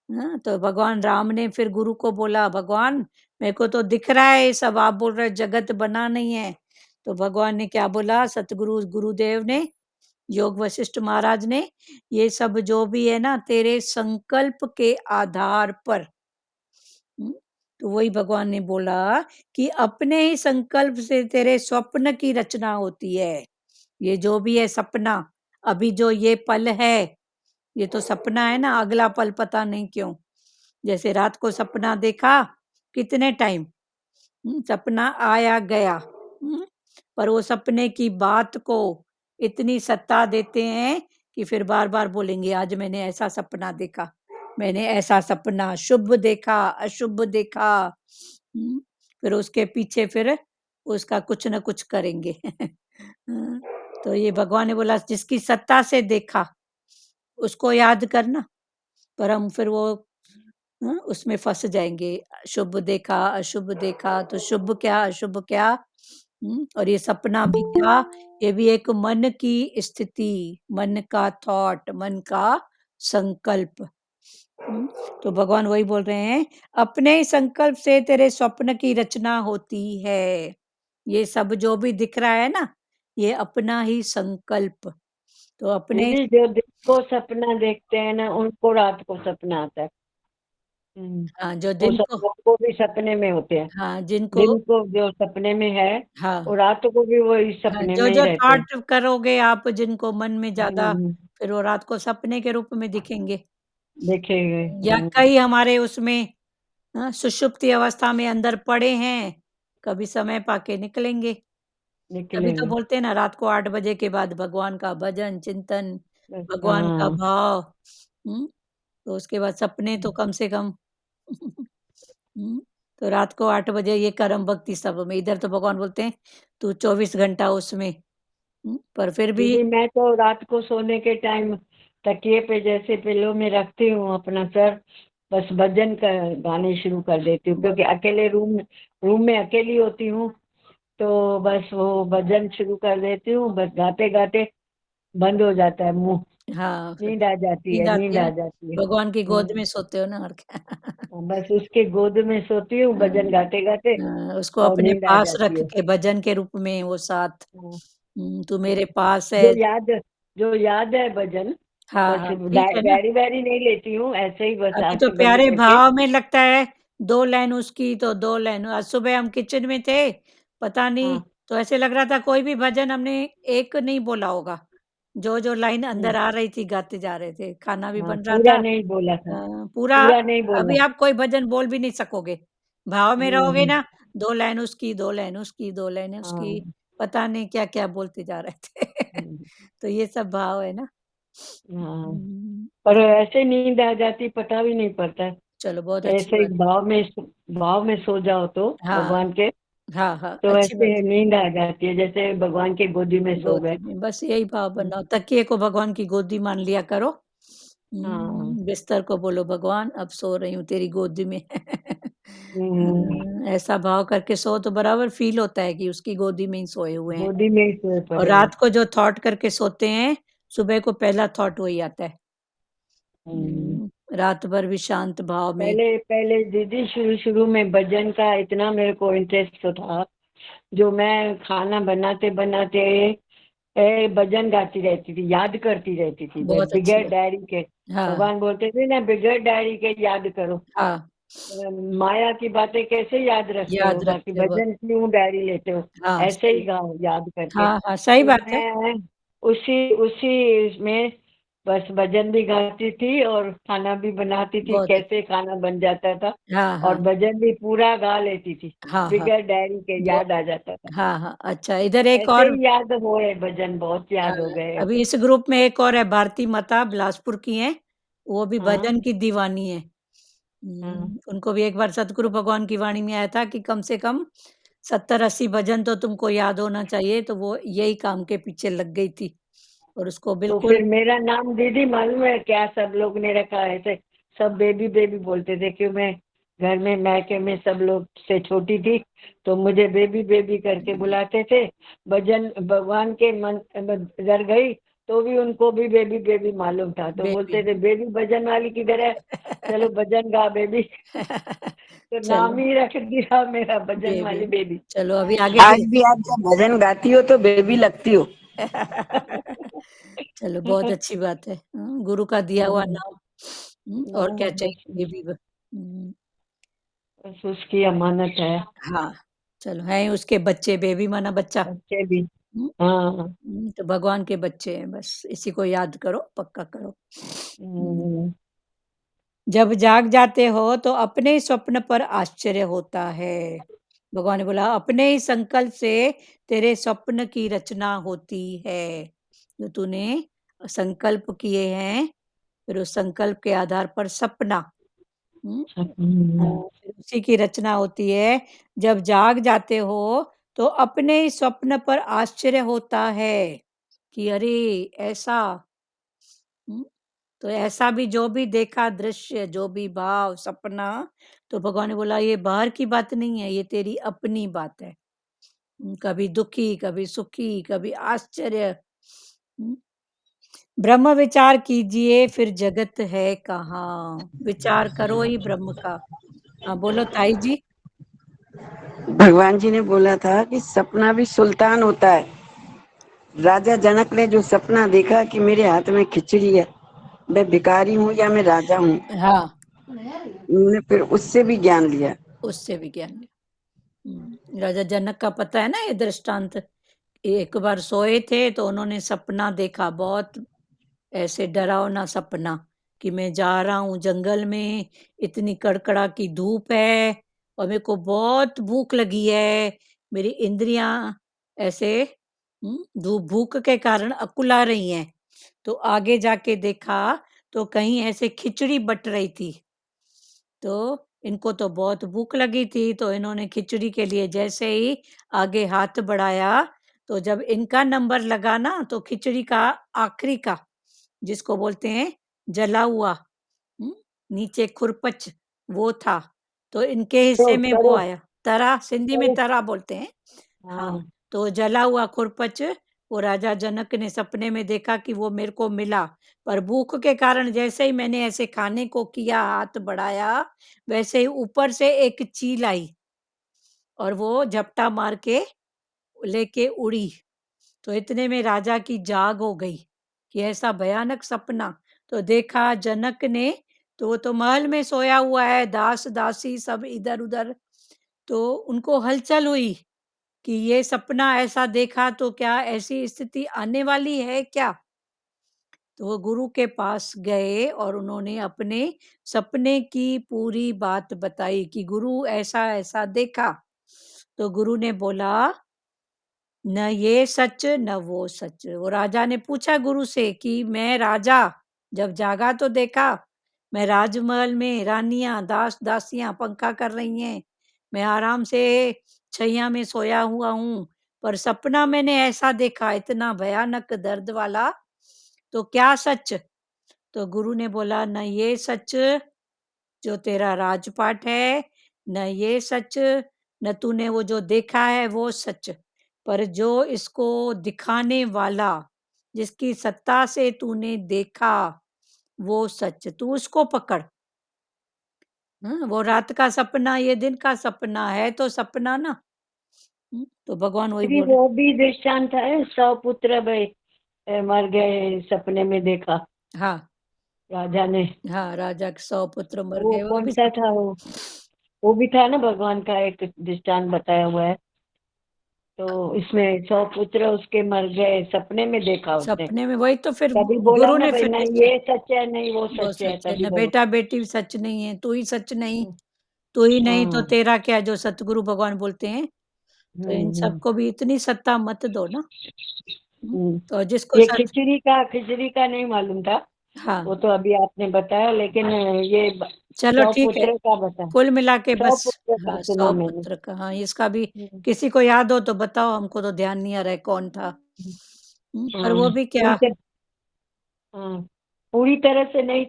हाँ, तो भगवान राम ने फिर गुरु को बोला, भगवान मेरे को तो दिख रहा है सब, आप बोल रहे जगत बना नहीं है। तो भगवान ने क्या बोला? सतगुरु गुरुदेव ने, योग वशिष्ठ महाराज ने, ये सब जो भी है ना तेरे संकल्प के आधार पर। तो वही भगवान ने बोला कि अपने ही संकल्प से तेरे स्वप्न की रचना होती है। ये जो भी है सपना, अभी जो ये पल है ये तो सपना है ना, अगला पल पता नहीं क्यों। जैसे रात को सपना देखा, कितने टाइम सपना आया गया, पर वो सपने की बात को इतनी सत्ता देते हैं कि फिर बार बार बोलेंगे आज मैंने ऐसा सपना देखा, मैंने ऐसा सपना शुभ देखा, अशुभ देखा। फिर उसके पीछे फिर उसका कुछ न कुछ करेंगे। तो ये भगवान ने बोला जिसकी सत्ता से देखा उसको याद करना, पर हम फिर वो उसमें फंस जाएंगे। शुभ देखा, अशुभ देखा, तो शुभ क्या अशुभ क्या। और ये सपना भी क्या, ये भी एक मन की स्थिति, मन का थॉट, मन का संकल्प। तो भगवान वही बोल रहे हैं, अपने ही संकल्प से तेरे स्वप्न की रचना होती है। ये सब जो भी दिख रहा है ना, ये अपना ही संकल्प। तो अपने दीदी जो दिन को सपना देखते हैं ना उनको रात को सपना आता है। हाँ, जो वो दिन सब को, को भी सपने में होते हैं। हाँ जिनको, दिन को जो सपने में है हाँ वो रात को भी वही हाँ, सपने जो में ही जो रहते हैं। थॉट करोगे आप, जिनको मन में ज्यादा, हम्म, फिर वो रात को सपने के रूप में दिखेंगे। देखेंगे। या कई हमारे उसमें सुषुप्ति अवस्था में अंदर पड़े हैं, कभी समय पाके निकलेंगे। तभी तो निकलेंगे। बोलते हैं ना, रात को 8 बजे के बाद भगवान का भजन, चिंतन, भगवान का हाँ भाव। तो उसके बाद सपने तो कम से कम। तो रात को 8 बजे ये करम भक्ति सब में, इधर तो भगवान बोलते हैं तू 24 घंटा उसमें। पर फिर भी दीदी मैं तो रात को सोने के टाइम तकिए पे जैसे पिलो में रखती हूँ अपना सर, बस भजन का गाने शुरू कर देती हूँ, क्योंकि अकेले रूम में अकेली होती हूँ, तो बस वो भजन शुरू कर देती हूँ, बस गाते गाते बंद हो जाता है मुंह, हाँ, फिर नींद आ जाती नींद है, आती नींद है आ ना, जाती है। भगवान की गोद में सोते हो ना, और क्या। बस उसके गोद में सोती हूँ भजन गाते गाते, उसको और अपने नींद आ पास जाती रख है। के भजन के रूप में वो साथ, हाँ, तू मेरे पास जो है। याद जो याद है भजन, हाँ, बस हाँ, ठीक है ना। डायरी वायरी नहीं लेती हूँ, ऐसे ही बस अभी तो आंखें बंद प्यारे करके। भाव में लगता है, 2 लाइन उसकी तो 2 लाइन। आज सुबह हम किचन में थे, पता नहीं, हाँ तो ऐसे लग रहा था कोई भी भजन हमने एक नहीं बोला होगा। जो लाइन अंदर आ रही थी गाते जा रहे थे, खाना भी हाँ, बन रहा पूरा था। नहीं बोला था, पूरा पूरा नहीं अभी बोला। आप कोई भजन बोल भी नहीं सकोगे। भाव में रहोगे हम्म, ना, 2 लाइन उसकी, 2 लाइन उसकी, 2 लाइन उसकी, हाँ पता नहीं क्या-क्या बोलते जा रहे थे। हम्म, तो ये सब भाव है ना। हाँ, हुँ, पर ऐसे नींद आ जाती पता भी नहीं पड़ता है। चलो बहुत अच्छी ऐसे ही बात। भाव में सो जाओ तो हाँ, भगवान के, हाँ, हाँ, तो अच्छी बात ऐसे है। नींद आ जाती है जैसे भगवान की गोदी में सो गोदी गए। में बस यही भाव बनाओ, तकिए को भगवान की गोदी मान लिया करो। हाँ बिस्तर को बोलो भगवान अब सो रही हूँ तेरी गोदी में। हम्म, ऐसा भाव करके सो तो बराबर फ़ील होता है कि उसकी गोदी में ही सोए हुए हैं। गोदी में ही सोए और पड़े हैं। रात को जो थॉट करके सोते हैं, सुबह को पहला थॉट वही आता है। हम्म, रात भर भी शांत भाव में। पहले पहले दीदी शुरू शुरू में भजन का इतना मेरे को इंटरेस्ट तो था, जो मैं खाना बनाते बनाते भजन गाती रहती थी, याद करती रहती थी, बहुत अच्छी बिगड़ बात। डायरी के। हाँ, भगवान बोलते थे ना बिगड़ डायरी के याद करो, हाँ, माया की बातें कैसे याद रखते हो, याद बाकी रखते हो। भजन क्यों डायरी लेते हो, हाँ, ऐसे ही सही। गाओ याद करके। हाँ, हाँ, सही तो बात है। मैं उसी उसी में बस भजन भी गाती थी और खाना भी बनाती थी, बहुत कैसे खाना बन जाता था, हाँ, और हाँ। भजन भी पूरा गा लेती थी, हाँ, हाँ। बिगैर डायरी के बहुत याद आ जाता था। हाँ, हाँ। अच्छा, इधर एक ऐसे और ही याद हुए भजन, बहुत हाँ, याद हो गए। अभी इस ग्रुप में एक और है, भारती माता बिलासपुर की हैं, वो भी हाँ भजन की दीवानी है। हाँ उनको भी एक बार सतगुरु भगवान की वाणी में आया था कि कम से कम 70-80 भजन तो तुमको याद होना चाहिए, तो वो यही काम के पीछे लग गई थी और उसको तो बिल्कुल फिर मेरा नाम दीदी मालूम है क्या सब लोग ने रखा है, ऐसे सब बेबी बेबी बोलते थे, क्यों मैं घर में मैके में सब लोग से छोटी थी, तो मुझे बेबी बेबी करके बुलाते थे। भजन भगवान के मन घर गई तो भी उनको भी बेबी बेबी मालूम था, तो बेबी बोलते थे बेबी भजन वाली किधर है, चलो भजन गा बेबी। तो नाम चलो ही रख दिया मेरा, भजन बेबी। वाली बेबी। चलो अभी आगे आज भी आप जब भजन गाती हो तो बेबी लगती हो। चलो बहुत अच्छी बात है। गुरु का दिया हुआ नाम। और क्या बस चाहिए बेबी। बस उसकी अमानत है। हाँ, चलो है उसके बच्चे, बेबी माना बच्चा। बच्चे भी। हम्म, हाँ। तो भगवान के बच्चे हैं, बस इसी को याद करो, पक्का करो। हम्म, जब जाग जाते हो तो अपने ही स्वप्न पर आश्चर्य होता है। भगवान ने बोला अपने ही संकल्प से तेरे स्वप्न की रचना होती है। जो तूने संकल्प किए हैं, फिर उस संकल्प के आधार पर सपना, हम्म, फिर उसी की रचना होती है। जब जाग जाते हो तो अपने ही स्वप्न पर आश्चर्य होता है कि अरे ऐसा। हम्म, तो ऐसा भी जो भी देखा दृश्य, जो भी भाव सपना, तो भगवान ने बोला ये बाहर की बात नहीं है, ये तेरी अपनी बात है। कभी दुखी, कभी सुखी, कभी आश्चर्य। हम्म, ब्रह्म विचार कीजिए फिर जगत है कहाँ, विचार करो ही ब्रह्म का। हाँ बोलो ताई जी। भगवान जी ने बोला था कि सपना भी सुल्तान होता है। राजा जनक ने जो सपना देखा कि मेरे हाथ में खिचड़ी है, मैं भिखारी हूँ या मैं राजा हूँ, हाँ, उन्होंने फिर उससे भी ज्ञान लिया। उससे भी ज्ञान लिया। राजा जनक का पता है ना ये दृष्टांत। एक बार सोए थे तो उन्होंने सपना देखा, बहुत ऐसे डरावना सपना, कि मैं जा रहा हूँ जंगल में, इतनी कड़कड़ा की धूप है और मेरे को बहुत भूख लगी है। मेरी इंद्रियां ऐसे धूप भूख के कारण अकुला रही हैं। तो आगे जाके देखा तो कहीं ऐसे खिचड़ी बट रही थी। तो इनको तो बहुत भूख लगी थी, तो इन्होंने खिचड़ी के लिए जैसे ही आगे हाथ बढ़ाया, तो जब इनका नंबर लगा ना, तो खिचड़ी का आखिरी का, जिसको बोलते हैं जला हुआ, हुँ, नीचे खुरपच, वो था। तो इनके तो हिस्से में वो करो आया, तरा, सिंधी में करो। तरा बोलते हैं। हाँ, हाँ तो जला हुआ खुरपच, वो राजा जनक ने सपने में देखा कि वो मेरे को मिला, पर भूख के कारण जैसे ही मैंने ऐसे खाने को किया, हाथ बढ़ाया, वैसे ही ऊपर से एक चील आई और वो झपटा मार के लेके उड़ी। तो इतने में राजा की जाग हो गई कि ऐसा भयानक सपना। तो देखा जनक ने, तो वो तो महल में सोया हुआ है, दास दासी सब इधर उधर। तो उनको हलचल हुई कि ये सपना ऐसा देखा, तो क्या ऐसी स्थिति आने वाली है क्या। तो वो गुरु के पास गए और उन्होंने अपने सपने की पूरी बात बताई कि गुरु ऐसा ऐसा देखा। तो गुरु ने बोला न ये सच न वो सच। वो राजा ने पूछा गुरु से कि मैं राजा, जब जागा तो देखा मैं राजमहल में रानियां दास दासियां पंखा कर रही हैं, मैं आराम से छैया में सोया हुआ हूँ, पर सपना मैंने ऐसा देखा इतना भयानक दर्द वाला, तो क्या सच। तो गुरु ने बोला न ये सच जो तेरा राजपाट है, न ये सच, न तूने वो जो देखा है वो सच, पर जो इसको दिखाने वाला, जिसकी सत्ता से तूने देखा, वो सच। तू उसको पकड़। वो रात का सपना, ये दिन का सपना है तो सपना ना। तो भगवान वही फिर बोल रहे। वो भी दृष्टांत है, 100 पुत्र भाई मर गए, सपने में देखा। हाँ, राजा ने, हाँ, राजा के 100 पुत्र मर वो गए, वो कौन भी सा सपना। था वो भी था ना, भगवान का एक दृष्टांत बताया हुआ है। तो इसमें 100 पुत्र उसके मर गए, सपने में देखा उसने। सपने में, वही तो फिर तभी बोला गुरु ना ने भाई, फिर नहीं निश्चय, ये सच है, नहीं वो वो सच है, सच है, तभी न भगवान। बेटा बेटी सच नहीं है, तू ही सच नहीं, तू ही नहीं तो हाँ। तेरा क्या, जो सतगुरु भगवान बोलते हैं। तो इन हम्म। सबको भी इतनी सत्ता मत दो ना। हम्म। तो जिसको ये सच, खिचड़ी का नहीं मालूम था, हाँ, वो तो अभी आपने बताया, लेकिन ये चलो 100 ठीक है, पुत्र का बता, कुल मिला के 100 बस। पुत्र का हाँ, सुना 100 मैंने। पुत्र का, हाँ, इसका भी हम्म। किसी को याद हो तो बताओ, हमको तो ध्यान नहीं आ रहा है कौन था। पर हाँ, वो भी पूरी क्या, तरह, हाँ, पूरी तरह से नहीं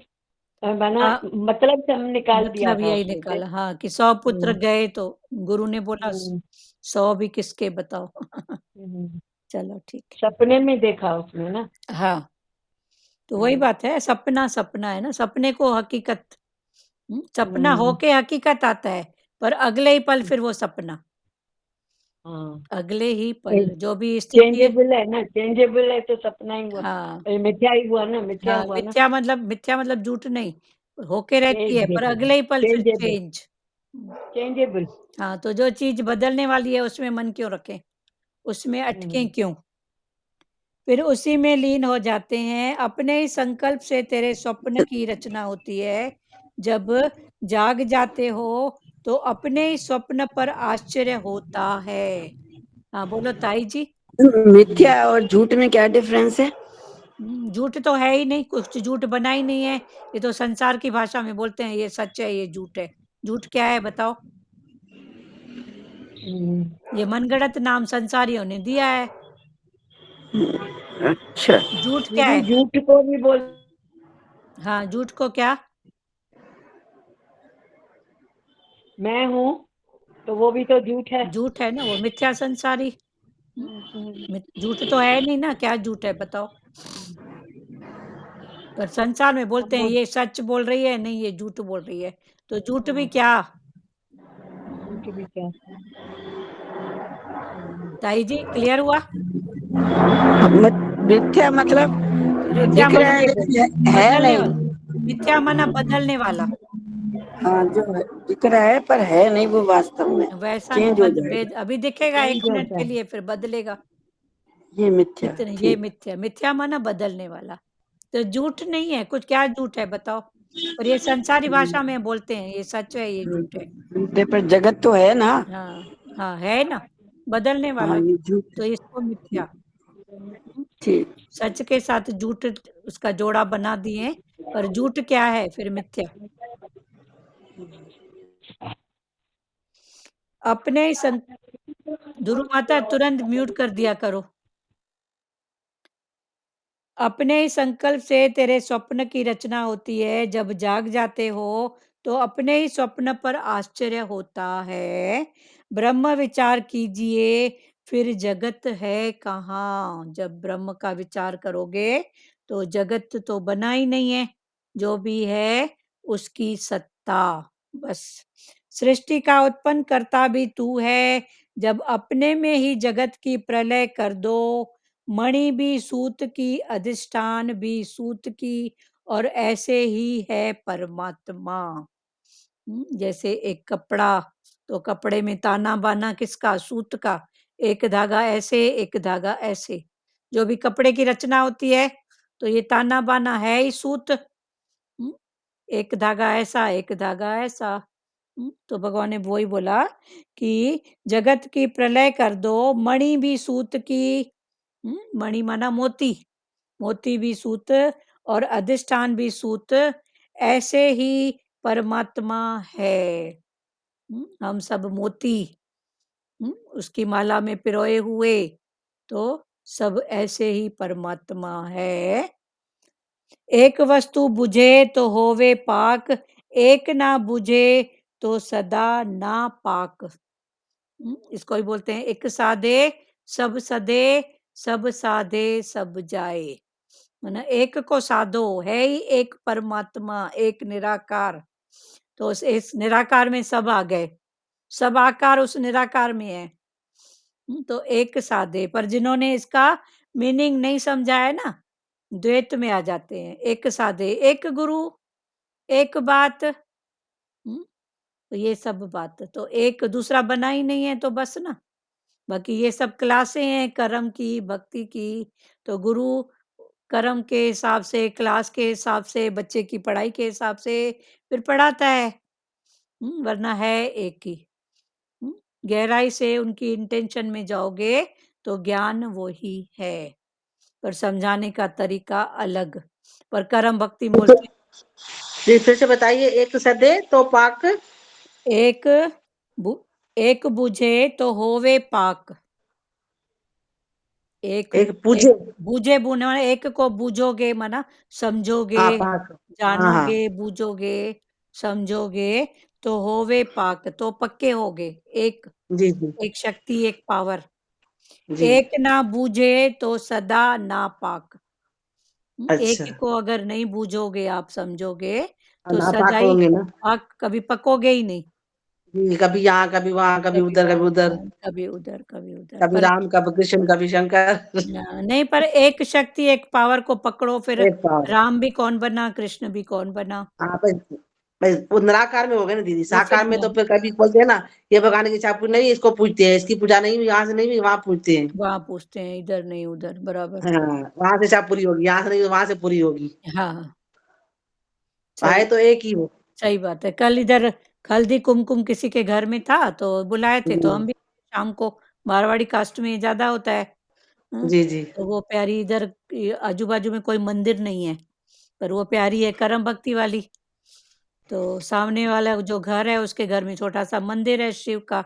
बना, हाँ, मतलब से हम निकाल दिया मतलब था यही उसमें से। निकाला, हाँ, कि 100 पुत्र हम्म। गए तो गुरु ने बोला हम्म। 100 भी किसके बताओ। हम्म। चलो ठीक सपने में देखा उसने ना। है, हाँ, तो वही हम्म। बात है, सपना सपना है ना, सपने को हकीकत, सपना हम्म। होके हकीकत आता है, पर अगले ही पल फिर वो सपना, हाँ, अगले ही पल जो भी स्थिति है। चेंजेबल है ना, चेंजेबल है तो सपना ही हुआ, हाँ, मिथ्या ही हुआ ना, मिथ्या हाँ, हुआ ना। मिथ्या मतलब झूठ नहीं, होके रहती है, पर चेंजेबल, अगले ही पल फिर चेंजेबल, चेंज। चेंजेबल। हाँ, तो जो चीज़ बदलने वाली है उसमें मन क्यों रखें? उसमें अटकें हम्म। क्यों? फिर उसी में लीन हो जाते हैं, अपने ही संकल्प से तेरे स्वप्न की रचना होती है। जब जाग जाते हो, तो अपने ही स्वप्न पर आश्चर्य होता है। हाँ, बोलो ताई जी। मिथ्या और झूठ में क्या डिफरेंस है? झूठ तो है ही नहीं, कुछ झूठ बना ही नहीं है। ये तो संसार की भाषा में बोलते हैं, ये सच है, ये झूठ है। झूठ क्या है बताओ? हम्म। ये मनगढ़ंत नाम संसारियों ने दिया है। अच्छा। झूठ क्या दीदी है? झूठ को भी बोल, हाँ, झूठ को क्या? मैं हूँ, तो वो भी तो झूठ है। झूठ है ना, वो मिथ्या संसारी। हम्म। झूठ तो है नहीं ना, क्या झूठ है बताओ? पर संसार में बोलते हैं वो ये सच बोल रही है, नहीं ये झूठ बोल रही है। तो झूठ भी हाँ, क्या? झूठ भी क्या। हम्म। ताई जी क्लियर हुआ? मिथ्या मतलब जो मिथ्या दिख रहा माना है लेकिन है बदलने नहीं। वाला, मिथ्या माना बदलने वाला। हाँ, जो दिख रहा है पर है नहीं, वो वास्तव में वैसा नहीं, चेंज हो जाएगा। अभी दिखेगा चेंज 1 मिनट होता के है। लिए, फिर बदलेगा। ये मिथ्या, इतने, ये ठीक। मिथ्या, मिथ्या माना बदलने वाला। तो झूठ नहीं है कुछ, क्या झूठ है बताओ? और ये संसारी भाषा में बोलते हैं ये सच है, ये झूठ है। झूठे पर जगत तो है ना। हाँ, हाँ, है ना, बदलने हाँ, वाला। ये झूठ तो है। इसको मिथ्या, हुँ, ठीक। सच के साथ झूठ उसका जोड़ा बना दिए, पर झूठ क्या है फिर? मिथ्या। अपने ही सं ध्रुव माता तुरंत म्यूट कर दिया करो। अपने ही संकल्प से तेरे स्वप्न की रचना होती है, जब जाग जाते हो तो अपने ही स्वप्न पर आश्चर्य होता है। ब्रह्म विचार कीजिए, फिर जगत है कहाँ? जब ब्रह्म का विचार करोगे तो जगत तो बना ही नहीं है, जो भी है उसकी सत्ता, बस। सृष्टि का उत्पन्न करता भी तू है, जब अपने में ही जगत की प्रलय कर दो। मणि भी सूत की, अधिष्ठान भी सूत की, और ऐसे ही है परमात्मा। जैसे एक कपड़ा, तो कपड़े में ताना बाना किसका? सूत का। एक धागा ऐसे, एक धागा ऐसे, जो भी कपड़े की रचना होती है, तो ये ताना बाना है ही सूत। एक धागा ऐसा, एक धागा ऐसा। तो भगवान ने वो ही बोला कि जगत की प्रलय कर दो, मणि भी सूत की। मणि माना मोती, मोती भी सूत, और अधिष्ठान भी सूत, ऐसे ही परमात्मा है। हम सब मोती, उसकी माला में पिरोए हुए, तो सब ऐसे ही परमात्मा है। एक वस्तु बुझे तो होवे पाक, एक ना बुझे तो सदा ना पाक। इसको ही बोलते हैं एक साधे सब सधे, सब साधे सब जाए। माना एक को साधो, है ही एक परमात्मा, एक निराकार। तो इस निराकार में सब आ गए, सब आकार उस निराकार में है। तो एक साधे, पर जिन्होंने इसका मीनिंग नहीं समझा है ना, द्वैत में आ जाते हैं। एक साधे, एक गुरु, एक बात। तो ये सब बात तो एक दूसरा बना ही नहीं है तो बस ना। बाकी ये सब क्लासें हैं कर्म की, भक्ति की। तो गुरु कर्म के हिसाब से, क्लास के हिसाब से, बच्चे की पढ़ाई के हिसाब से फिर पढ़ाता है। वरना है एक ही। हुँ, गहराई से उनकी इंटेंशन में जाओगे तो ज्ञान वो ही है, पर समझाने का तरीका अलग। पर कर्म भक्ति मूर्ति जी फिर से बताइए, एक सदे तो पाक। एक बु एक बुझे तो होवे पाक। एक एक एक पूजे। बूझे बुने माने एक को बूझोगे माना समझोगे, हाँ पाक। हाँ हाँ। जानोगे, बूझोगे, समझोगे तो होवे पाक तो पक्के होगे। एक जी जी एक शक्ति, एक पावर। जी। एक ना बूझे तो सदा ना पाक। एक अच्छा। ही को अगर नहीं बूझोगे, आप समझोगे तो नापाक सदा ही होंगे ना। पाक कभी पकोगे ही नहीं। जी, कभी यहाँ कभी वहाँ, कभी कभी उधर वहाँ कभी उधर, कभी उधर, कभी उधर। कभी पर राम कभी कृष्ण कभी शंकर। नहीं, पर एक शक्ति, एक पावर को पकड़ो फिर एक पाव। राम भी कौन बना, कृष्ण भी कौन बना। हाँ बस, बस वो निराकार में हो गए ना दीदी, वो फिर साकार में तो फिर कभी बोलते हैं ना, ये भगवान की इच्छा पूरी नहीं, इसको पूजते हैं, इसकी पूजा नहीं हुई, यहाँ से नहीं हुई वहां पूजते हैं। वहाँ पूछते हैं, इधर नहीं उधर, बराबर। हाँ, वहां से इच्छा पूरी होगी, यहाँ से नहीं वहां से पूरी होगी। हाँ, आए सही तो एक ही हो। सही बात है। कल इधर हल्दी कुमकुम किसी के घर में था तो बुलाए थे, तो हम जी भी शाम को मारवाड़ी कास्ट में ज़्यादा होता है। हुँ, जी जी। तो वो प्यारी इधर आजू-बाजू में कोई मंदिर नहीं है, पर वो प्यारी है कर्म भक्ति वाली। तो सामने वाला जो घर है उसके घर में छोटा-सा मंदिर है शिव का।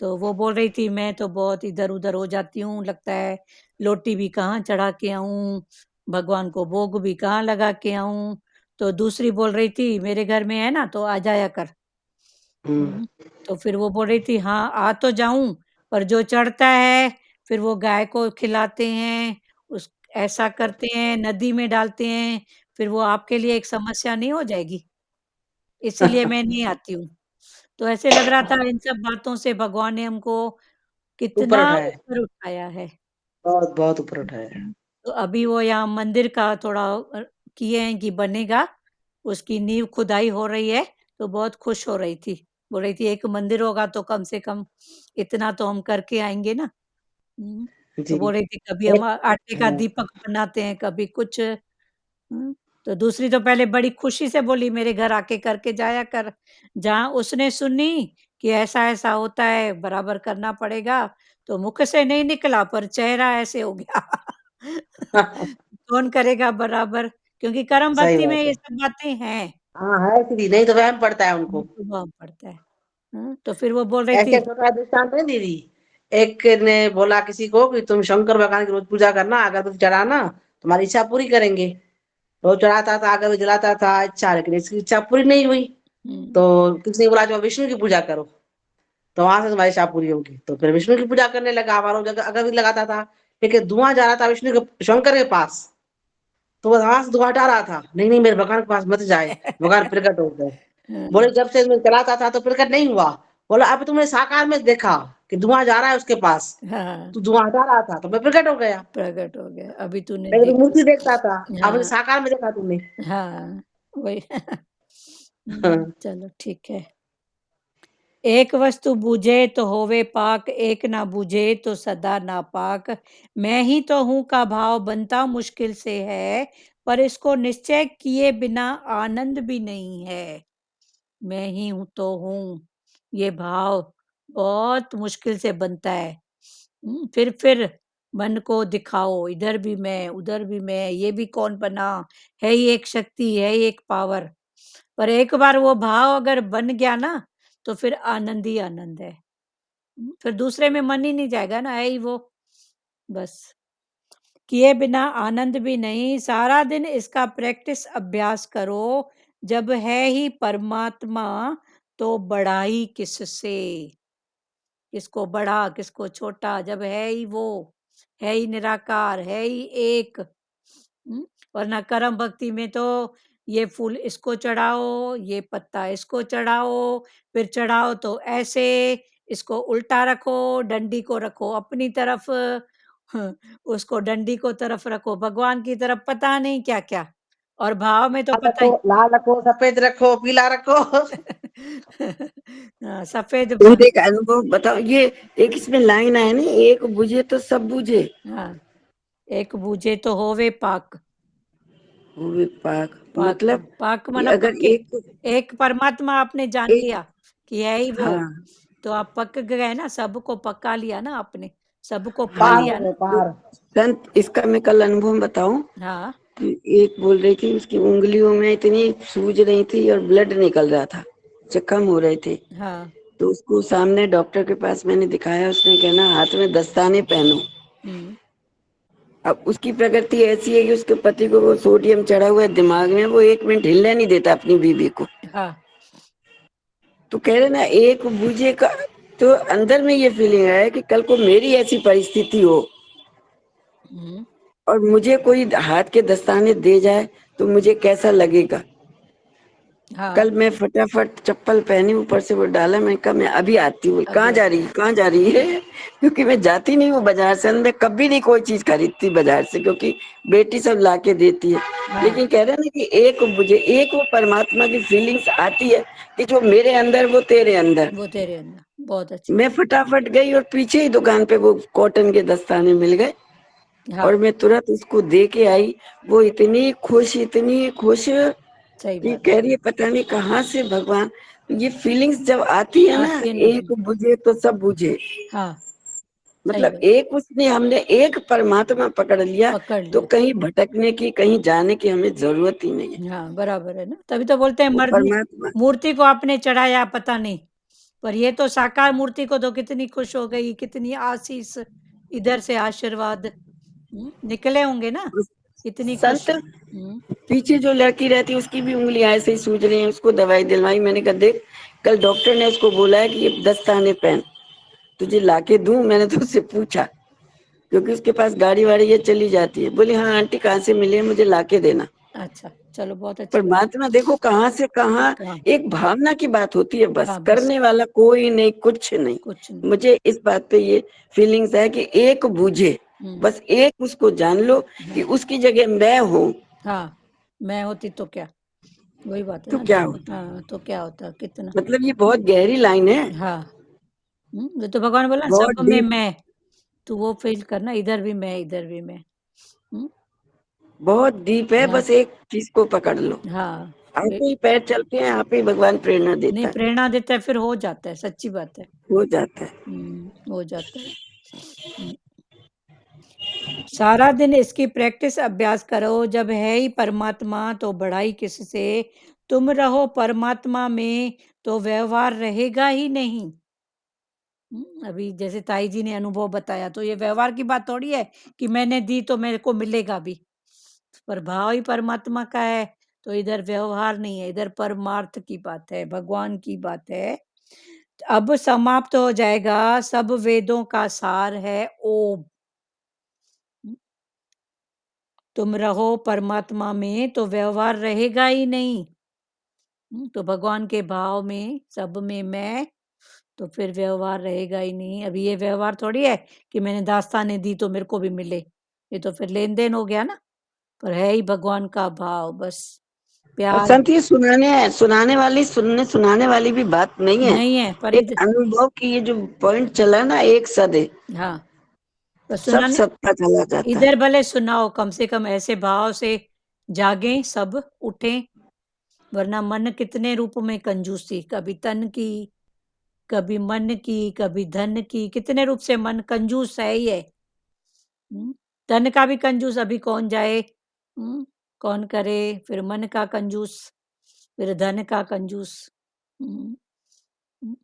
तो वो बोल रही थी मैं तो बहुत इधर-उधर हो जाती हूँ, लगता है लोटी भी कहाँ चढ़ा के आऊँ, भगवान को भोग भी कहाँ लगा के आऊँ। तो दूसरी बोल रही थी मेरे घर में है ना तो आ जाया कर। हम्म। हुँ, तो फिर वो बोल रही थी हाँ, आ तो जाऊँ पर जो चढ़ता है फिर वो गाय को खिलाते हैं, उस ऐसा करते हैं, नदी में डालते हैं, फिर वो आपके लिए एक समस्या नहीं हो जाएगी? इसीलिए मैं नहीं आती हूँ। तो ऐसे लग रहा था इन सब बातों से भगवान ने हमको ऊपर कितना उठाए। ऊपर उठाया है। बहुत बहुत ऊपर उठाए। तो अभी वो यहाँ मंदिर का थोड़ा किए हैं कि बनेगा, उसकी नींव खुदाई हो रही है, तो बहुत खुश हो रही थी। बोल रही थी एक मंदिर होगा तो कम से कम इतना तो हम करके आएँगे ना। हुँ, जी। तो बोल रही थी कभी हम एक। आटे का हाँ। दीपक बनाते हैं, कभी कुछ। तो दूसरी तो पहले बड़ी खुशी से बोली मेरे घर आके करके जाया कर। जहाँ उसने सुनी कि ऐसा-ऐसा होता है, बराबर करना पड़ेगा, तो मुख से नहीं निकला पर चेहरा ऐसे हो गया। कौन करेगा बराबर? क्योंकि कर्म सही भक्ति में बात ये है। सब बातें हैं। हाँ है दीदी, नहीं तो वहम पड़ता है उनको। प्रभाव पड़ता है। तो फिर वो बोल रही ऐसे थी एक छोटा दृष्टांत है दीदी। एक ने बोला किसी को कि तुम शंकर भगवान की रोज पूजा करना, अगरबत्ती चढ़ाना, तुम्हारी इच्छा पूरी करेंगे। रोज चढ़ाता था, अगरबत्ती जलाता था, इच्छा, लेकिन इसकी इच्छा पूरी नहीं हुई। हुँ, तो किसी ने बोला जो विष्णु की पूजा करो, तो वहां से तुम्हारी इच्छा पूरी होगी। तो फिर विष्णु की पूजा करने लगा, हमारा जगह अगरबत्ती लगाता था, लेकिन धुआं जा रहा था विष्णु के शंकर के पास। तो वो वहां से धुआं हटा रहा था, नहीं नहीं मेरे भगवान के पास मत जाए, भगवान प्रकट हो गए। हाँ, बोले जब से मैं चलाता था तो प्रकट नहीं हुआ। बोला अब तुमने साकार में देखा कि धुआं जा रहा है उसके पास, हाँ, तू धुआं हटा रहा था तो मैं प्रकट हो गया। प्रकट हो गया। अभी तूने पहले तो देखा। मूर्ति देखता था, आपने हाँ, साकार में देखा तुमने। हाँ, वही। हाँ। चलो ठीक है। एक वस्तु बूझे तो होवे पाक, एक ना बूझे तो सदा नापाक। मैं ही तो हूँ का भाव बनता मुश्किल से है, पर इसको निश्चय किए बिना आनंद भी नहीं है। मैं ही हूँ तो हूँ, ये भाव बहुत मुश्किल से बनता है। फिर मन को दिखाओ, इधर भी मैं, उधर भी मैं, ये भी कौन बना? है ही एक शक्ति, है ही एक पावर। पर एक बार वो भाव अगर बन गया ना, तो फिर आनंद ही आनंद है। फिर दूसरे में मन ही नहीं जाएगा ना, है ही वो, बस। किए बिना आनंद भी नहीं, सारा दिन इसका प्रैक्टिस अभ्यास करो, जब है ही परमात्मा, तो बढ़ाई किससे? किसको बड़ा, किसको छोटा, जब है ही वो, है ही निराकार, है ही एक। वरना कर्म भक्ति में तो ये फूल इसको चढ़ाओ, ये पत्ता इसको चढ़ाओ, फिर चढ़ाओ तो ऐसे, इसको उल्टा रखो, डंडी को रखो अपनी तरफ, हाँ, उसको डंडी को तरफ रखो, भगवान की तरफ पता नहीं क्या-क्या और भाव में तो पता ही लाल रखो, सफेद रखो, पीला रखो। हाँ, सफ़ेद तुम ब एक अनुभव बताओ, ये एक इसमें लाइन है ना, एक बुझे तो सब बुझे, हाँ, एक बूझे तो होवे पाक। हुए पाक। पाक मतलब पाक कि माना अगर पक्के। एक एक परमात्मा आपने जान एक लिया कि है ही वो, हाँ तो आप पक गए ना, सबको पका लिया ना आपने, सबको पा हाँ, लिया ना। तो संत इसका मैं कल अनुभव बताऊं हाँ, कि एक बोल रही थी उसकी उंगलियों में इतनी सूज रही थी और ब्लड निकल रहा था, जख्म हो रहे थे। हाँ, तो उसको सामने डॉक्टर के पास मैंने दिखाया, उसने कहना हाथ में दस्ताने पहनो। हुँ, अब उसकी प्रकृति ऐसी है कि उसके पति को वो सोडियम चढ़ा हुआ है दिमाग में, वो 1 मिनट हिलने नहीं देता अपनी बीवी को। हाँ, तो कह रहे ना एक बूझे का, तो अंदर में ये फीलिंग है कि कल को मेरी ऐसी परिस्थिति हो हुँ, और मुझे कोई हाथ के दस्ताने दे जाए तो मुझे कैसा लगेगा। हाँ, कल मैं फटाफट चप्पल पहनी, ऊपर से वो डाला, मैं कहा मैं अभी आती हूँ। कहाँ अभी जा रही, कहाँ जा रही है? क्योंकि मैं जाती नहीं हूँ बाजार से, मैं कभी नहीं कोई चीज खरीदती बाजार से, क्योंकि बेटी सब ला के देती है। हाँ, लेकिन कह रहे हैं ना कि एक मुझे एक वो परमात्मा की फीलिंग्स आती है कि जो मेरे अंदर वो तेरे अंदर। वो तेरे अंदर, बहुत अच्छी मैं बात। फटाफट गई और पीछे ही दुकान पे वो कॉटन के दस्ताने मिल गए हाँ, और मैं तुरंत उसको दे के आई। वो इतनी खुश सही कि बात कह रही है पता नहीं कहाँ से भगवान, ये फीलिंग्स जब आती है ना, आती है ना तो एक बुझे तो सब बुझे। हाँ, सही मतलब बात, एक उसने हमने एक परमात्मा पकड़ लिया पकड़ तो लिया। कहीं भटकने की, कहीं जाने की हमें जरूरत ही नहीं है। हाँ, बराबर है ना, तभी तो बोलते हैं वो परमात्मा मूर्ति को आपने चढ़ाया पता नहीं, पर ये तो साकार मूर्ति को तो कितनी खुश हो गई, कितनी आशीष, इधर से आशीर्वाद निकले होंगे ना, उस इतनी खुश। संत पीछे जो लड़की रहती है उसकी भी उंगलियां ऐसे ही सूज रही हैं, उसको दवाई दिलवाई। मैंने कहा देख, कल डॉक्टर ने उसको बोला है कि ये दस्ताने पहन, तुझे लाके दूं? मैंने तो उससे पूछा, क्योंकि उसके पास गाड़ी वाड़ी ये चली जाती है। बोली हाँ आंटी, कहाँ से मिली है, मुझे लाके देना। अच्छा, चलो बहुत अच्छी बात। परमात्मा देखो कहाँ से कहाँ, कहाँ एक भावना की बात होती है, बस हाँ, बस करने वाला कोई नहीं, कुछ नहीं। कुछ नहीं। मुझे इस बात पे ये फीलिंग्स है कि एक बूझे, हुँ, बस एक उसको जान लो कि हाँ, उसकी जगह मैं हूँ हाँ, मैं होती तो क्या? वही बात है तो ना। क्या होता। हाँ, तो क्या होता कितना मतलब ये बहुत गहरी लाइन है, हाँ, ये तो भगवान बोला ना बहुत सब में डीप, मैं, तो वो फ़ील करना इधर भी मैं, इधर भी मैं। हुँ, बहुत डीप है। हाँ, बस एक चीज को पकड़ लो, हाँ, आप ये ही पैर चलते हैं, आप ही भगवान प्रेरणा नहीं देता है, प्रेरणा देता है फिर हो जाता है, सच्ची बात है। हो जाता है। हो जाता है। हुँ, सारा दिन इसकी प्रैक्टिस अभ्यास करो, जब है ही परमात्मा तो बढ़ाई किससे? तुम रहो परमात्मा में तो व्यवहार रहेगा ही नहीं। अभी जैसे ताई जी ने अनुभव बताया तो ये व्यवहार की बात थोड़ी है कि मैंने दी तो मेरे को मिलेगा भी। पर भाव ही परमात्मा का है, तो इधर व्यवहार नहीं है, इधर परमार्थ की बात है, भगवान की बात है। अब समाप्त हो जाएगा, सब वेदों का सार है ओम। हुँ, तुम रहो परमात्मा में तो व्यवहार रहेगा ही नहीं। तो भगवान के भाव में, सब में मैं, तो फिर व्यवहार रहेगा ही नहीं। अभी ये व्यवहार थोड़ी है कि मैंने दास्तानें दी तो मेरे को भी मिले। ये तो फिर लेन-देन हो गया ना, पर है ही भगवान का भाव बस, और प्यार संत ये सुनाने वाली भी बात नहीं है। नहीं है पर एक अनुभव की ये जो पॉइंट चला ना, एक सद है, हाँ, पर सब सुनाने सत्ता चला जाता है। इधर भले सुनाओ, कम से कम ऐसे भाव से जागें सब, उठें, वरना मन कितने रूप में कंजूसी, कभी तन की, कभी मन की, कभी धन की, कितने रूप से मन कंजूस है ही है। धन का भी कंजूस अभी कौन जाए, कौन करे, फिर मन का कंजूस, फिर धन का कंजूस। हुँ, हुँ,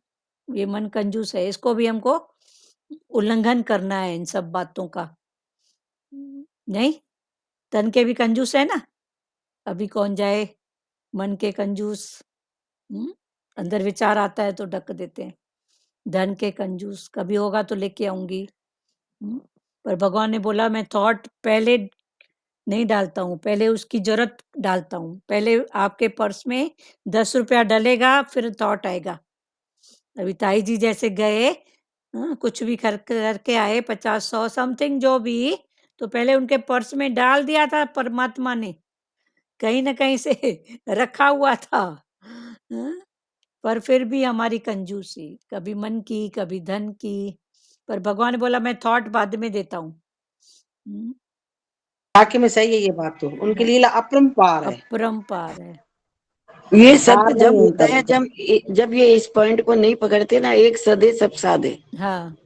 ये मन कंजूस है, इसको भी हमको उल्लंघन करना है इन सब बातों का। नहीं, धन के भी कंजूस है ना, अभी कौन जाए, मन के कंजूस, हुँ, अंदर विचार आता है तो ढक देते हैं। धन के कंजूस, कभी होगा तो लेके आऊँगी। पर भगवान ने बोला मैं थॉट पहले नहीं डालता हूँ, पहले उसकी ज़रूरत डालता हूँ। पहले आपके पर्स में ₹10 डलेगा फिर थॉट आएगा। अभी ताई जी जैसे गए, कुछ भी करके आए 50-100 समथिंग जो भी, तो पहले उनके पर्स में डाल दिया था परमात्मा ने, कहीं न कहीं से रखा हुआ था। हाँ, पर फिर भी हमारी कंजूसी, कभी मन की, कभी धन की, पर भगवान ने बोला मैं थॉट बाद में देता हूँ। वाक़ई में सही है ये बात तो। उनकी लीला अपरंपार है। अपरंपार है। ये पार सत्य जब नहीं होता उनका है, कोई। जब ये इस पॉइंट को नहीं पकड़ते ना, एक सदे सब साधे, हाँ,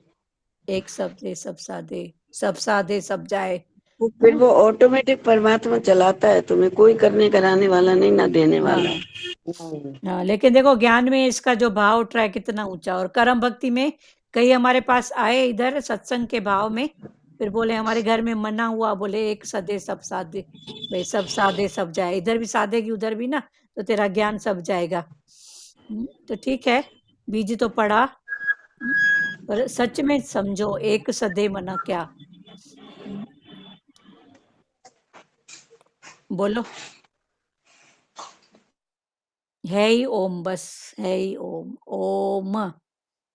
एक सब दे सब साधे, सब साधे सब जाए। तो फिर वो ऑटोमेटिक परमात्मा चलाता है, तुम्हें कोई करने कराने वाला नहीं, ना देने वाला। नहीं। हाँ, लेकिन देखो ज्ञान में इसका जो भाव उठ रहा है कितना ऊंचा, और कर्म भक्ति में कई हमारे पास आए इधर सत्संग के भाव में, फिर बोले हमारे घर में मना हुआ, बोले एक सदे सब साधे, भाई सब साधे सब जाए, इधर भी साधेगी उधर भी ना, तो तेरा ज्ञान सब जाएगा। तो ठीक है, बीज तो पड़ा, पर सच में समझो एक सदे मना क्या। बोलो, है ही ओम, बस है ही ओम। ओम,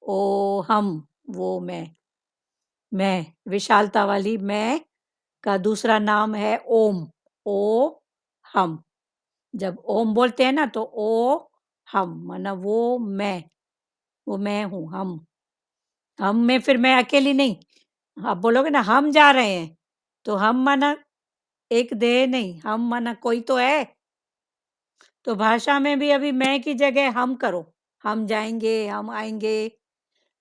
ओ हम, वो मैं विशालता वाली मैं का दूसरा नाम है ओम। ओ हम, जब ओम बोलते हैं ना तो ओ हम माना वो मैं हूँ। हम में फिर मैं अकेली नहीं। आप बोलोगे ना हम जा रहे हैं, तो हम माना एक देह नहीं, हम माना कोई तो है। तो भाषा में भी अभी मैं की जगह हम करो, हम जाएंगे, हम आएंगे,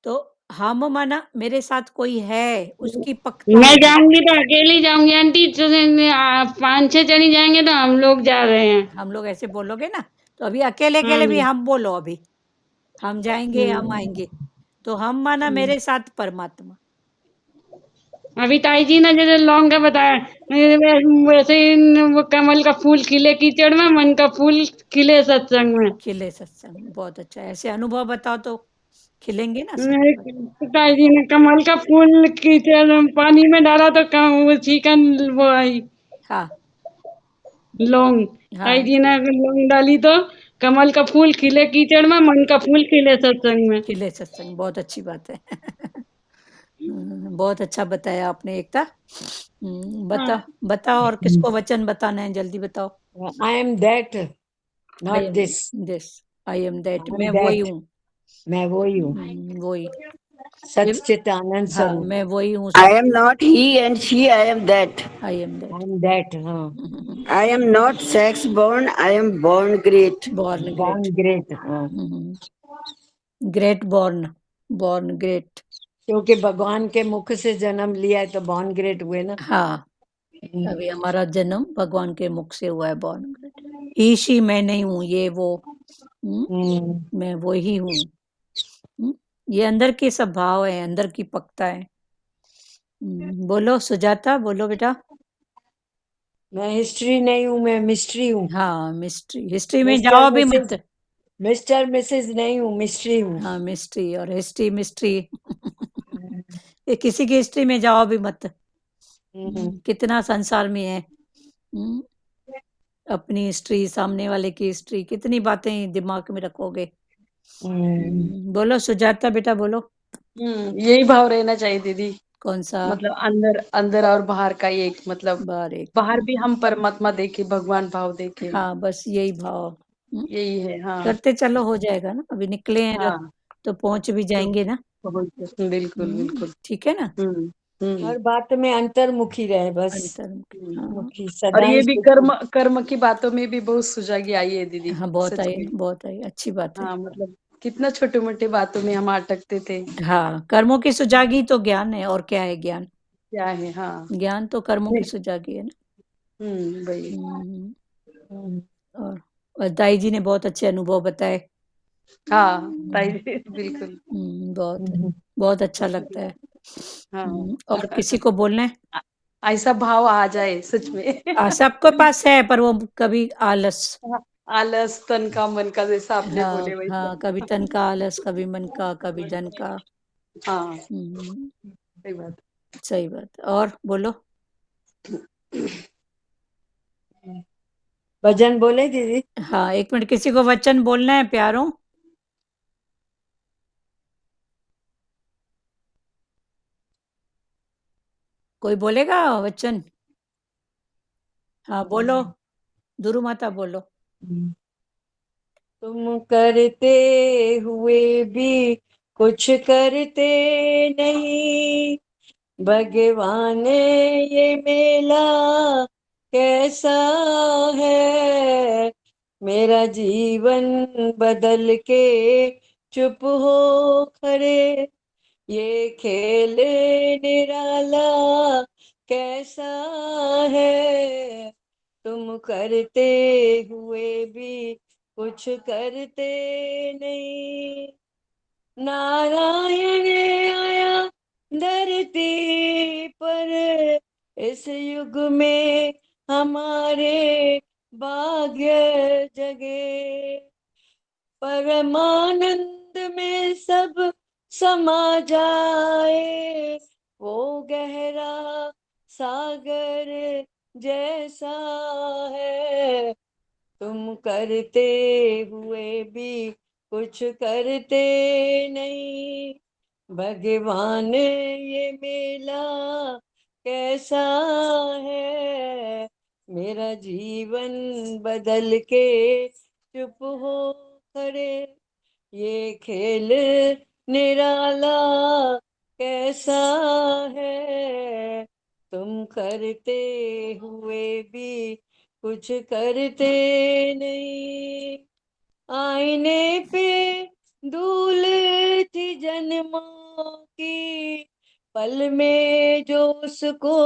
तो हम माना मेरे साथ कोई है, उसकी पक्का मैं होगी। जाऊंगी तो अकेली जाऊंगी आंटी, 5-6 जनी जाएंगे तो हम लोग जा रहे हैं। हम लोग ऐसे बोलोगे ना, तो अभी अकेले हाँ अकेले भी जी। हम बोलो, अभी हम जाएंगे, हम आएंगे, तो हम माना मेरे साथ परमात्मा। अभी ताई जी ने जैसे लौंग का बताया, वैसे ही वो कमल का फूल खिले कीचड़ में, मन का फूल खिले सत्संग में। खिले सत्संग, बहुत अच्छा। ऐसे अनुभव बताओ तो खिलेंगे ना सब। ताई जी ने कमल का फूल कीचड़ में पानी में डाला तो वो चिकन वो आई हाँ लौंग। ताई हाँ, जी ने लौंग डाली तो कमल का फूल खिले कीचड़ में, मन का फूल खिले सत्संग में। खिले सत्संग, बहुत अच्छी बात है। बहुत अच्छा बताया आपने एकता। बताओ बताओ, और किसको वचन बताना है, जल्दी बताओ। I am that, I not am this. This, I am that, I am मैं वही दैट, हूँ। मैं वही हूँ, वही, ये- सच्चित आनंद हाँ स्वरूप। मैं वही हूँ, आई सब। Am not he and she, I am that. I am I that, am that, हाँ। I am not sex born, I am born great. Born great. Born great, हाँ। Great born, born great. क्योंकि भगवान के मुख से जन्म लिया है तो बॉर्न ग्रेट हुए ना। हाँ, अभी हमारा जन्म भगवान के मुख से हुआ है, बॉर्न ग्रेट। ही शी, मैं नहीं हूँ ये वो, मैं वही हूँ। ये अंदर के सब भाव है, अंदर की पक्ता है। बोलो सुजाता, बोलो बेटा। मैं हिस्ट्री नहीं हूँ, मैं मिस्ट्री हूँ। हाँ, मिस्ट्री, हिस्ट्री में मिस्टर जाओ भी मिसेस, मत। मिस्टर मिसेस नहीं हूँ, मिस्ट्री हूँ। हाँ, मिस्ट्री और हिस्ट्री, मिस्ट्री। ये किसी की हिस्ट्री में जाओ भी मत। कितना संसार में है। हम्म, अपनी हिस्ट्री, सामने वाले की हिस्ट्री, कितनी बातें दिमाग में रखोगे। बोलो सुजाता बेटा, बोलो। यही भाव रहना चाहिए दीदी। कौन सा? मतलब अंदर अंदर और बाहर का एक, मतलब बार एक। बाहर भी हम परमात्मा देखे, भगवान भाव देखे। हाँ, बस यही भाव। यही है। हाँ करते चलो, हो जाएगा ना, अभी निकले हैं हाँ, तो पहुंच भी तो जाएंगे ना। बिल्कुल बिल्कुल। ठीक है ना। हम्म हम्म हर बात में अंतर्मुखी रहे बस। अंतर्मुखी, हाँ मुखी और सदा ये ही भी सुखी। कर्म कर्म की बातों में भी बहुत सुजागी आई है दीदी, हाँ, बहुत सच आई, में। बहुत आई, अच्छी बात है। हाँ मतलब कितना छोटे मोटे बातों में हम अटकते थे। हाँ, कर्मों की सुजागी तो ज्ञान है, और क्या है ज्ञान। क्या है। हाँ ज्ञान तो कर्मों की सुजागी है ना। वही। हम्म, हम्म, और दाई जी ने बहुत अच्छे अनुभव बताए। हाँ ताई जी, बिल्कुल। बहुत हम्म, बहुत अच्छा लगता है। हाँ और किसी को बोलना है? ऐसा भाव आ जाए सच में। सबके पास है, पर वो कभी आलस। आलस, तन का मन का, जैसा आपने हाँ बोले वैसा। हाँ, कभी तन का आलस, कभी मन का, कभी धन का। हाँ हम्म, सही बात। सही बात। और बोलो। भजन बोले दीदी। हाँ, एक मिनट, किसी को वचन बोलना है प्यारों? कोई बोलेगा वचन? हाँ, बोलो, दुरु माता बोलो। तुम करते हुए भी कुछ करते नहीं, भगवान ये मेला कैसा है। मेरा जीवन बदल के चुप हो खड़े, ये खेल निराला कैसा है। तुम करते हुए भी कुछ करते नहीं। नारायण आया धरती पर, इस युग में हमारे भाग्य जगे। परमानंद में सब समा जाए, वो गहरा सागर जैसा है। तुम करते हुए भी कुछ करते नहीं, भगवान ये मेला कैसा है। मेरा जीवन बदल के चुप हो खड़े, ये खेल निराला कैसा है। तुम करते हुए भी कुछ करते नहीं। आईने पे धूल थी जन्मों की, पल में जो उसको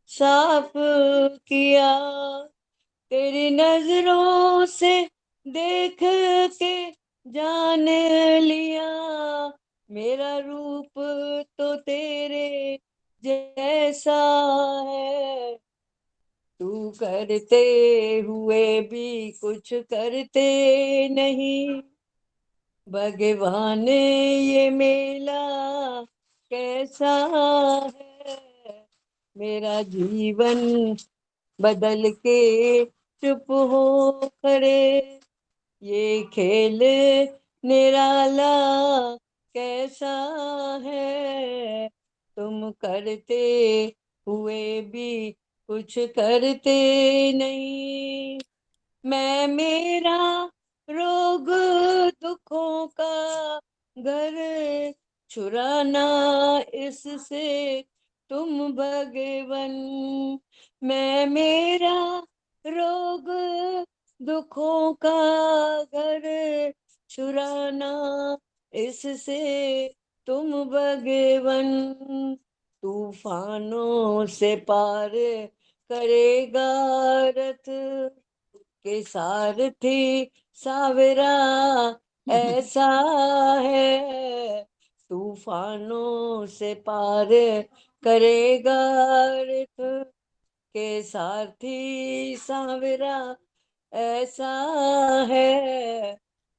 साफ किया। तेरी नजरों से देख के जान लिया, मेरा रूप तो तेरे जैसा है। तू करते हुए भी कुछ करते नहीं, भगवान ये मेला कैसा है। मेरा जीवन बदल के चुप हो खड़े, ये खेल निराला कैसा है। तुम करते हुए भी कुछ करते नहीं। मैं मेरा रोग दुखों का घर छुड़ाना इससे तुम भगवन। मैं मेरा रोग दुखों का घर छुड़ाना इससे तुम भगवन। तूफानों से पार करेगा रथ के सारथी सावरा ऐसा है। तूफानों से पार करेगा रथ के सारथी सावरा ऐसा है।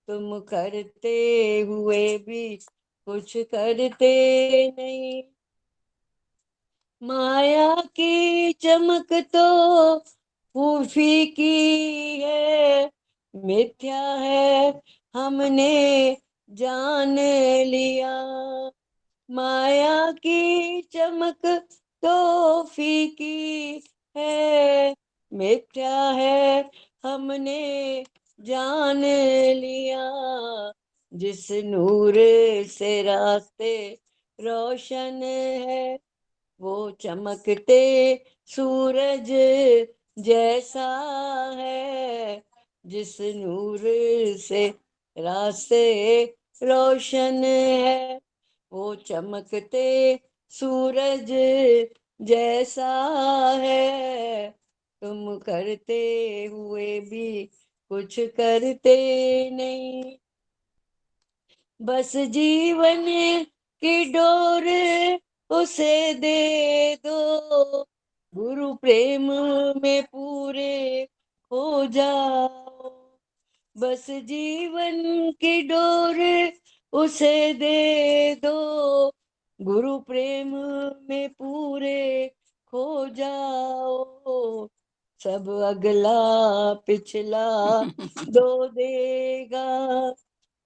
तुम करते हुए भी कुछ करते नहीं, माया की चमक तो फूफी की है, मिथ्या है हमने जान लिया। माया की चमक तो फीकी है, मिथ्या है हमने जान लिया। जिस नूर से रास्ते रोशन है, वो चमकते सूरज जैसा है। जिस नूर से रास्ते रोशन है, वो चमकते सूरज जैसा है। तुम करते हुए भी कुछ करते नहीं, बस जीवन की डोर उसे दे दो, गुरु प्रेम में पूरे हो जाओ। बस जीवन की डोर उसे दे दो, गुरु प्रेम में पूरे खो जाओ। सब अगला पिछला दो देगा,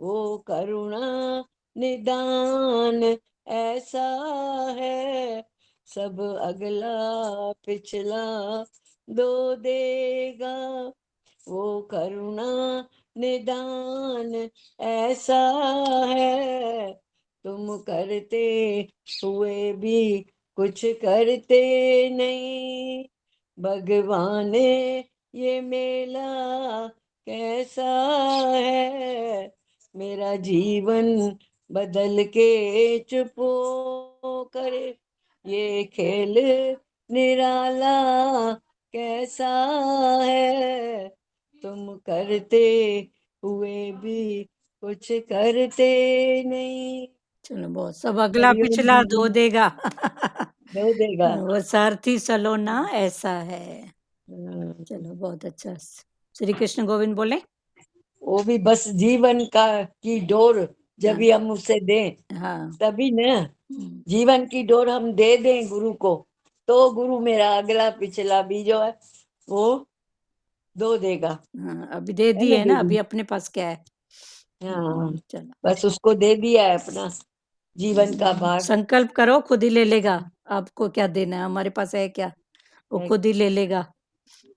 वो करुणा निदान ऐसा है। सब अगला पिछला दो देगा, वो करुणा निदान ऐसा है, तुम करते हुए भी कुछ करते नहीं, भगवान ये मेला कैसा है, मेरा जीवन बदल के चुप करे, ये खेल निराला कैसा है, तुम करते हुए भी कुछ करते नहीं। चलो बहुत, सब अगला हरिओम पिछला दीदी, धो देगा। दो देगा। वो सारथी सलोना ऐसा है। हाँ, चलो बहुत अच्छा। श्री कृष्ण गोविंद बोले। वो भी बस जीवन की डोर जब भी हम उसे दें हाँ तभी ना, जीवन की डोर हम दे दें गुरु को, तो गुरु मेरा अगला पिछला भी जो है वो दो देगा। हाँ, अभी दे है दी ना है ना, दीदी? अभी अपने पास क्या है। हाँ, चलो बस उसको दे दिया है अपना जीवन का भाग। संकल्प करो, खुद ही ले लेगा। आपको क्या देना है, हमारे पास है क्या, वो है, खुद ही ले लेगा।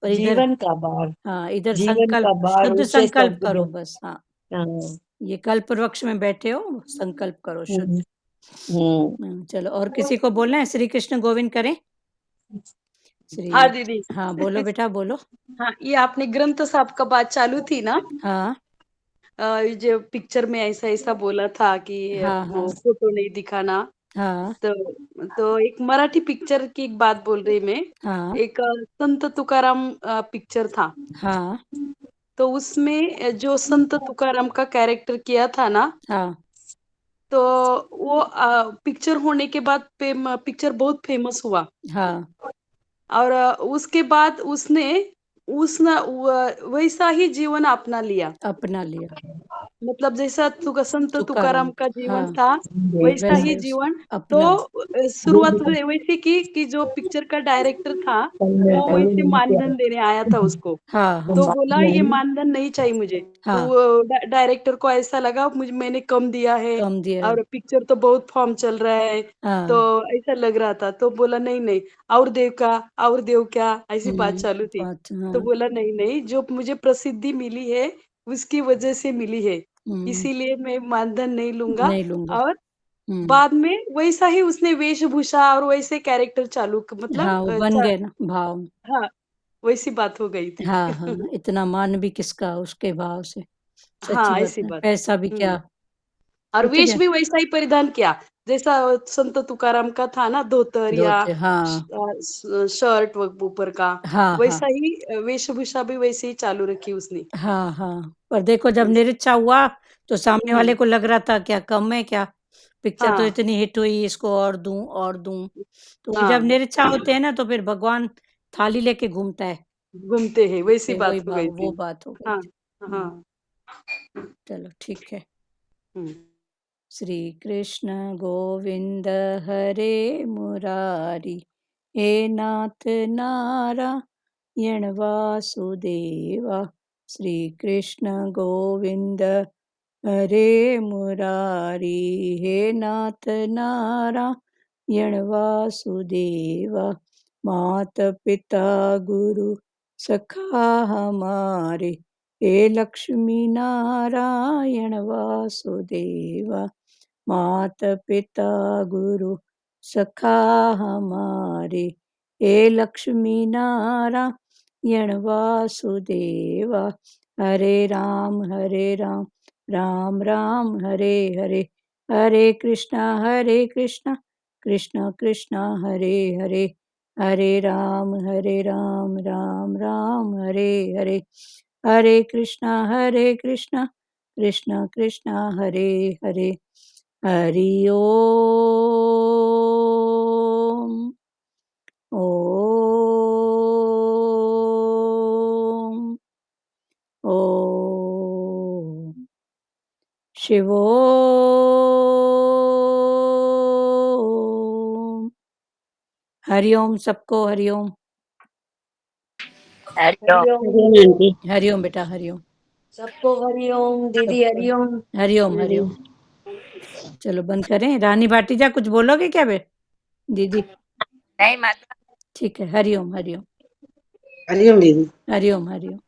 पर इधर, जीवन का भार, हाँ इधर जीवन संकल्प, का भार शुद्ध उसे संकल्प सौंप करो दो। बस। हाँ, हाँ, ये कल्प वृक्ष में बैठे हो, संकल्प करो शुद्ध। हम्म, हम्म। चलो, और किसी को बोलना है, श्री कृष्ण गोविंद करें। श्री, हाँ दीदी। हाँ बोलो बेटा बोलो। हाँ, ये आपने ग्रंथ साहब का बात चालू थी ना, हाँ ये जो पिक्चर में ऐसा ऐसा बोला था कि हाँ वो हाँ फोटो नहीं दिखाना। हाँ तो एक मराठी पिक्चर की एक बात बोल रही मैं। हाँ एक संत तुकाराम पिक्चर था। हाँ तो उसमें जो संत तुकाराम का कैरेक्टर किया था ना, हाँ तो वो पिक्चर होने के बाद पिक्चर बहुत फेमस हुआ। हाँ और उसके बाद उसने वैसा ही जीवन अपना लिया। अपना लिया मतलब जैसा संत तुकाराम। तुकाराम का जीवन हाँ, था वैसा ही वैसे जीवन। तो अपना। शुरुआत वैसे की कि जो पिक्चर का डायरेक्टर था वो वैसे मानधन देने आया था उसको। हाँ हाँ तो बोला ये मानधन नहीं चाहिए मुझे। तो हाँ, वो डायरेक्टर को ऐसा लगा मुझे मैंने कम दिया है कम दिया है। और पिक्चर तो बहुत फॉर्म चल रहा है। तो हाँ ऐसा लग रहा था। तो बोला नहीं नहीं, और देव क्या, ऐसी बात चालू थी। बात, तो हाँ। बोला नहीं नहीं, जो मुझे प्रसिद्धि मिली है उसकी वजह से मिली है, इसीलिए मैं मानधन नहीं लूंगा। नहीं लूंगा। और बाद में वैसा ही उसने वेशभूषा और वैसे कैरेक्टर चालू मतलब हाँ, वो बन गए ना भाव। हाँ, वैसी बात हो गई थी। हाँ हाँ, इतना मान भी किसका उसके भाव से। सच्ची हाँ, बात ऐसी है, बात। पैसा भी हम्म। क्या। और पता वेश क्या, भी वैसा ही परिधान किया जैसा संत तुकाराम का था ना, धोतर या धोते, हाँ शर्ट ऊपर का, हाँ हाँ वैसा ही वेशभूषा भी वैसे ही चालू रखी उसने। हाँ हाँ। पर देखो, जब निरीक्षा हुआ तो सामने वाले हम्म। को लग रहा था क्या कम है क्या, पिक्चर तो हाँ इतनी हिट हुई, इसको और दूं और दूं। तो वो जब हाँ, निरीक्षा होते हैं ना, तो फिर भगवान थाली लेके घूमता है। घूमते हैं, वैसी फिर वही बात हो भाव, गई वो थी। बात हो गई हाँ थी। हाँ। चलो ठीक है। हम्म। श्री कृष्ण गोविंद हरे मुरारी, हे नाथ नारायण वासुदेवा। श्री कृष्ण गोविंद हरे मुरारी, हे नाथ नारायण वासुदेवा। मात पिता गुरु सखा हमारे, हे लक्ष्मी नारायण वासुदेवा। मात पिता गुरु सखा हमारे, हे लक्ष्मी नारायण वासुदेवा। हरे राम राम राम हरे हरे, हरे कृष्णा कृष्ण कृष्ण हरे हरे, हरे राम राम राम हरे हरे, हरे कृष्णा कृष्ण कृष्ण हरे हरे। हरि ओम। ओम ओम शिवोम। हरिओम सबको, हरिओम। हरिओम हरिओम बेटा, हरिओम। सबको, हरिओम दीदी, हरिओम। हरिओम हरिओम। चलो बंद करें। रानी भाटीजा कुछ बोलोगे क्या बे दीदी। नहीं माता। ठीक है, हरिओम हरिओम हरिओम दीदी। हरिओम हरिओम।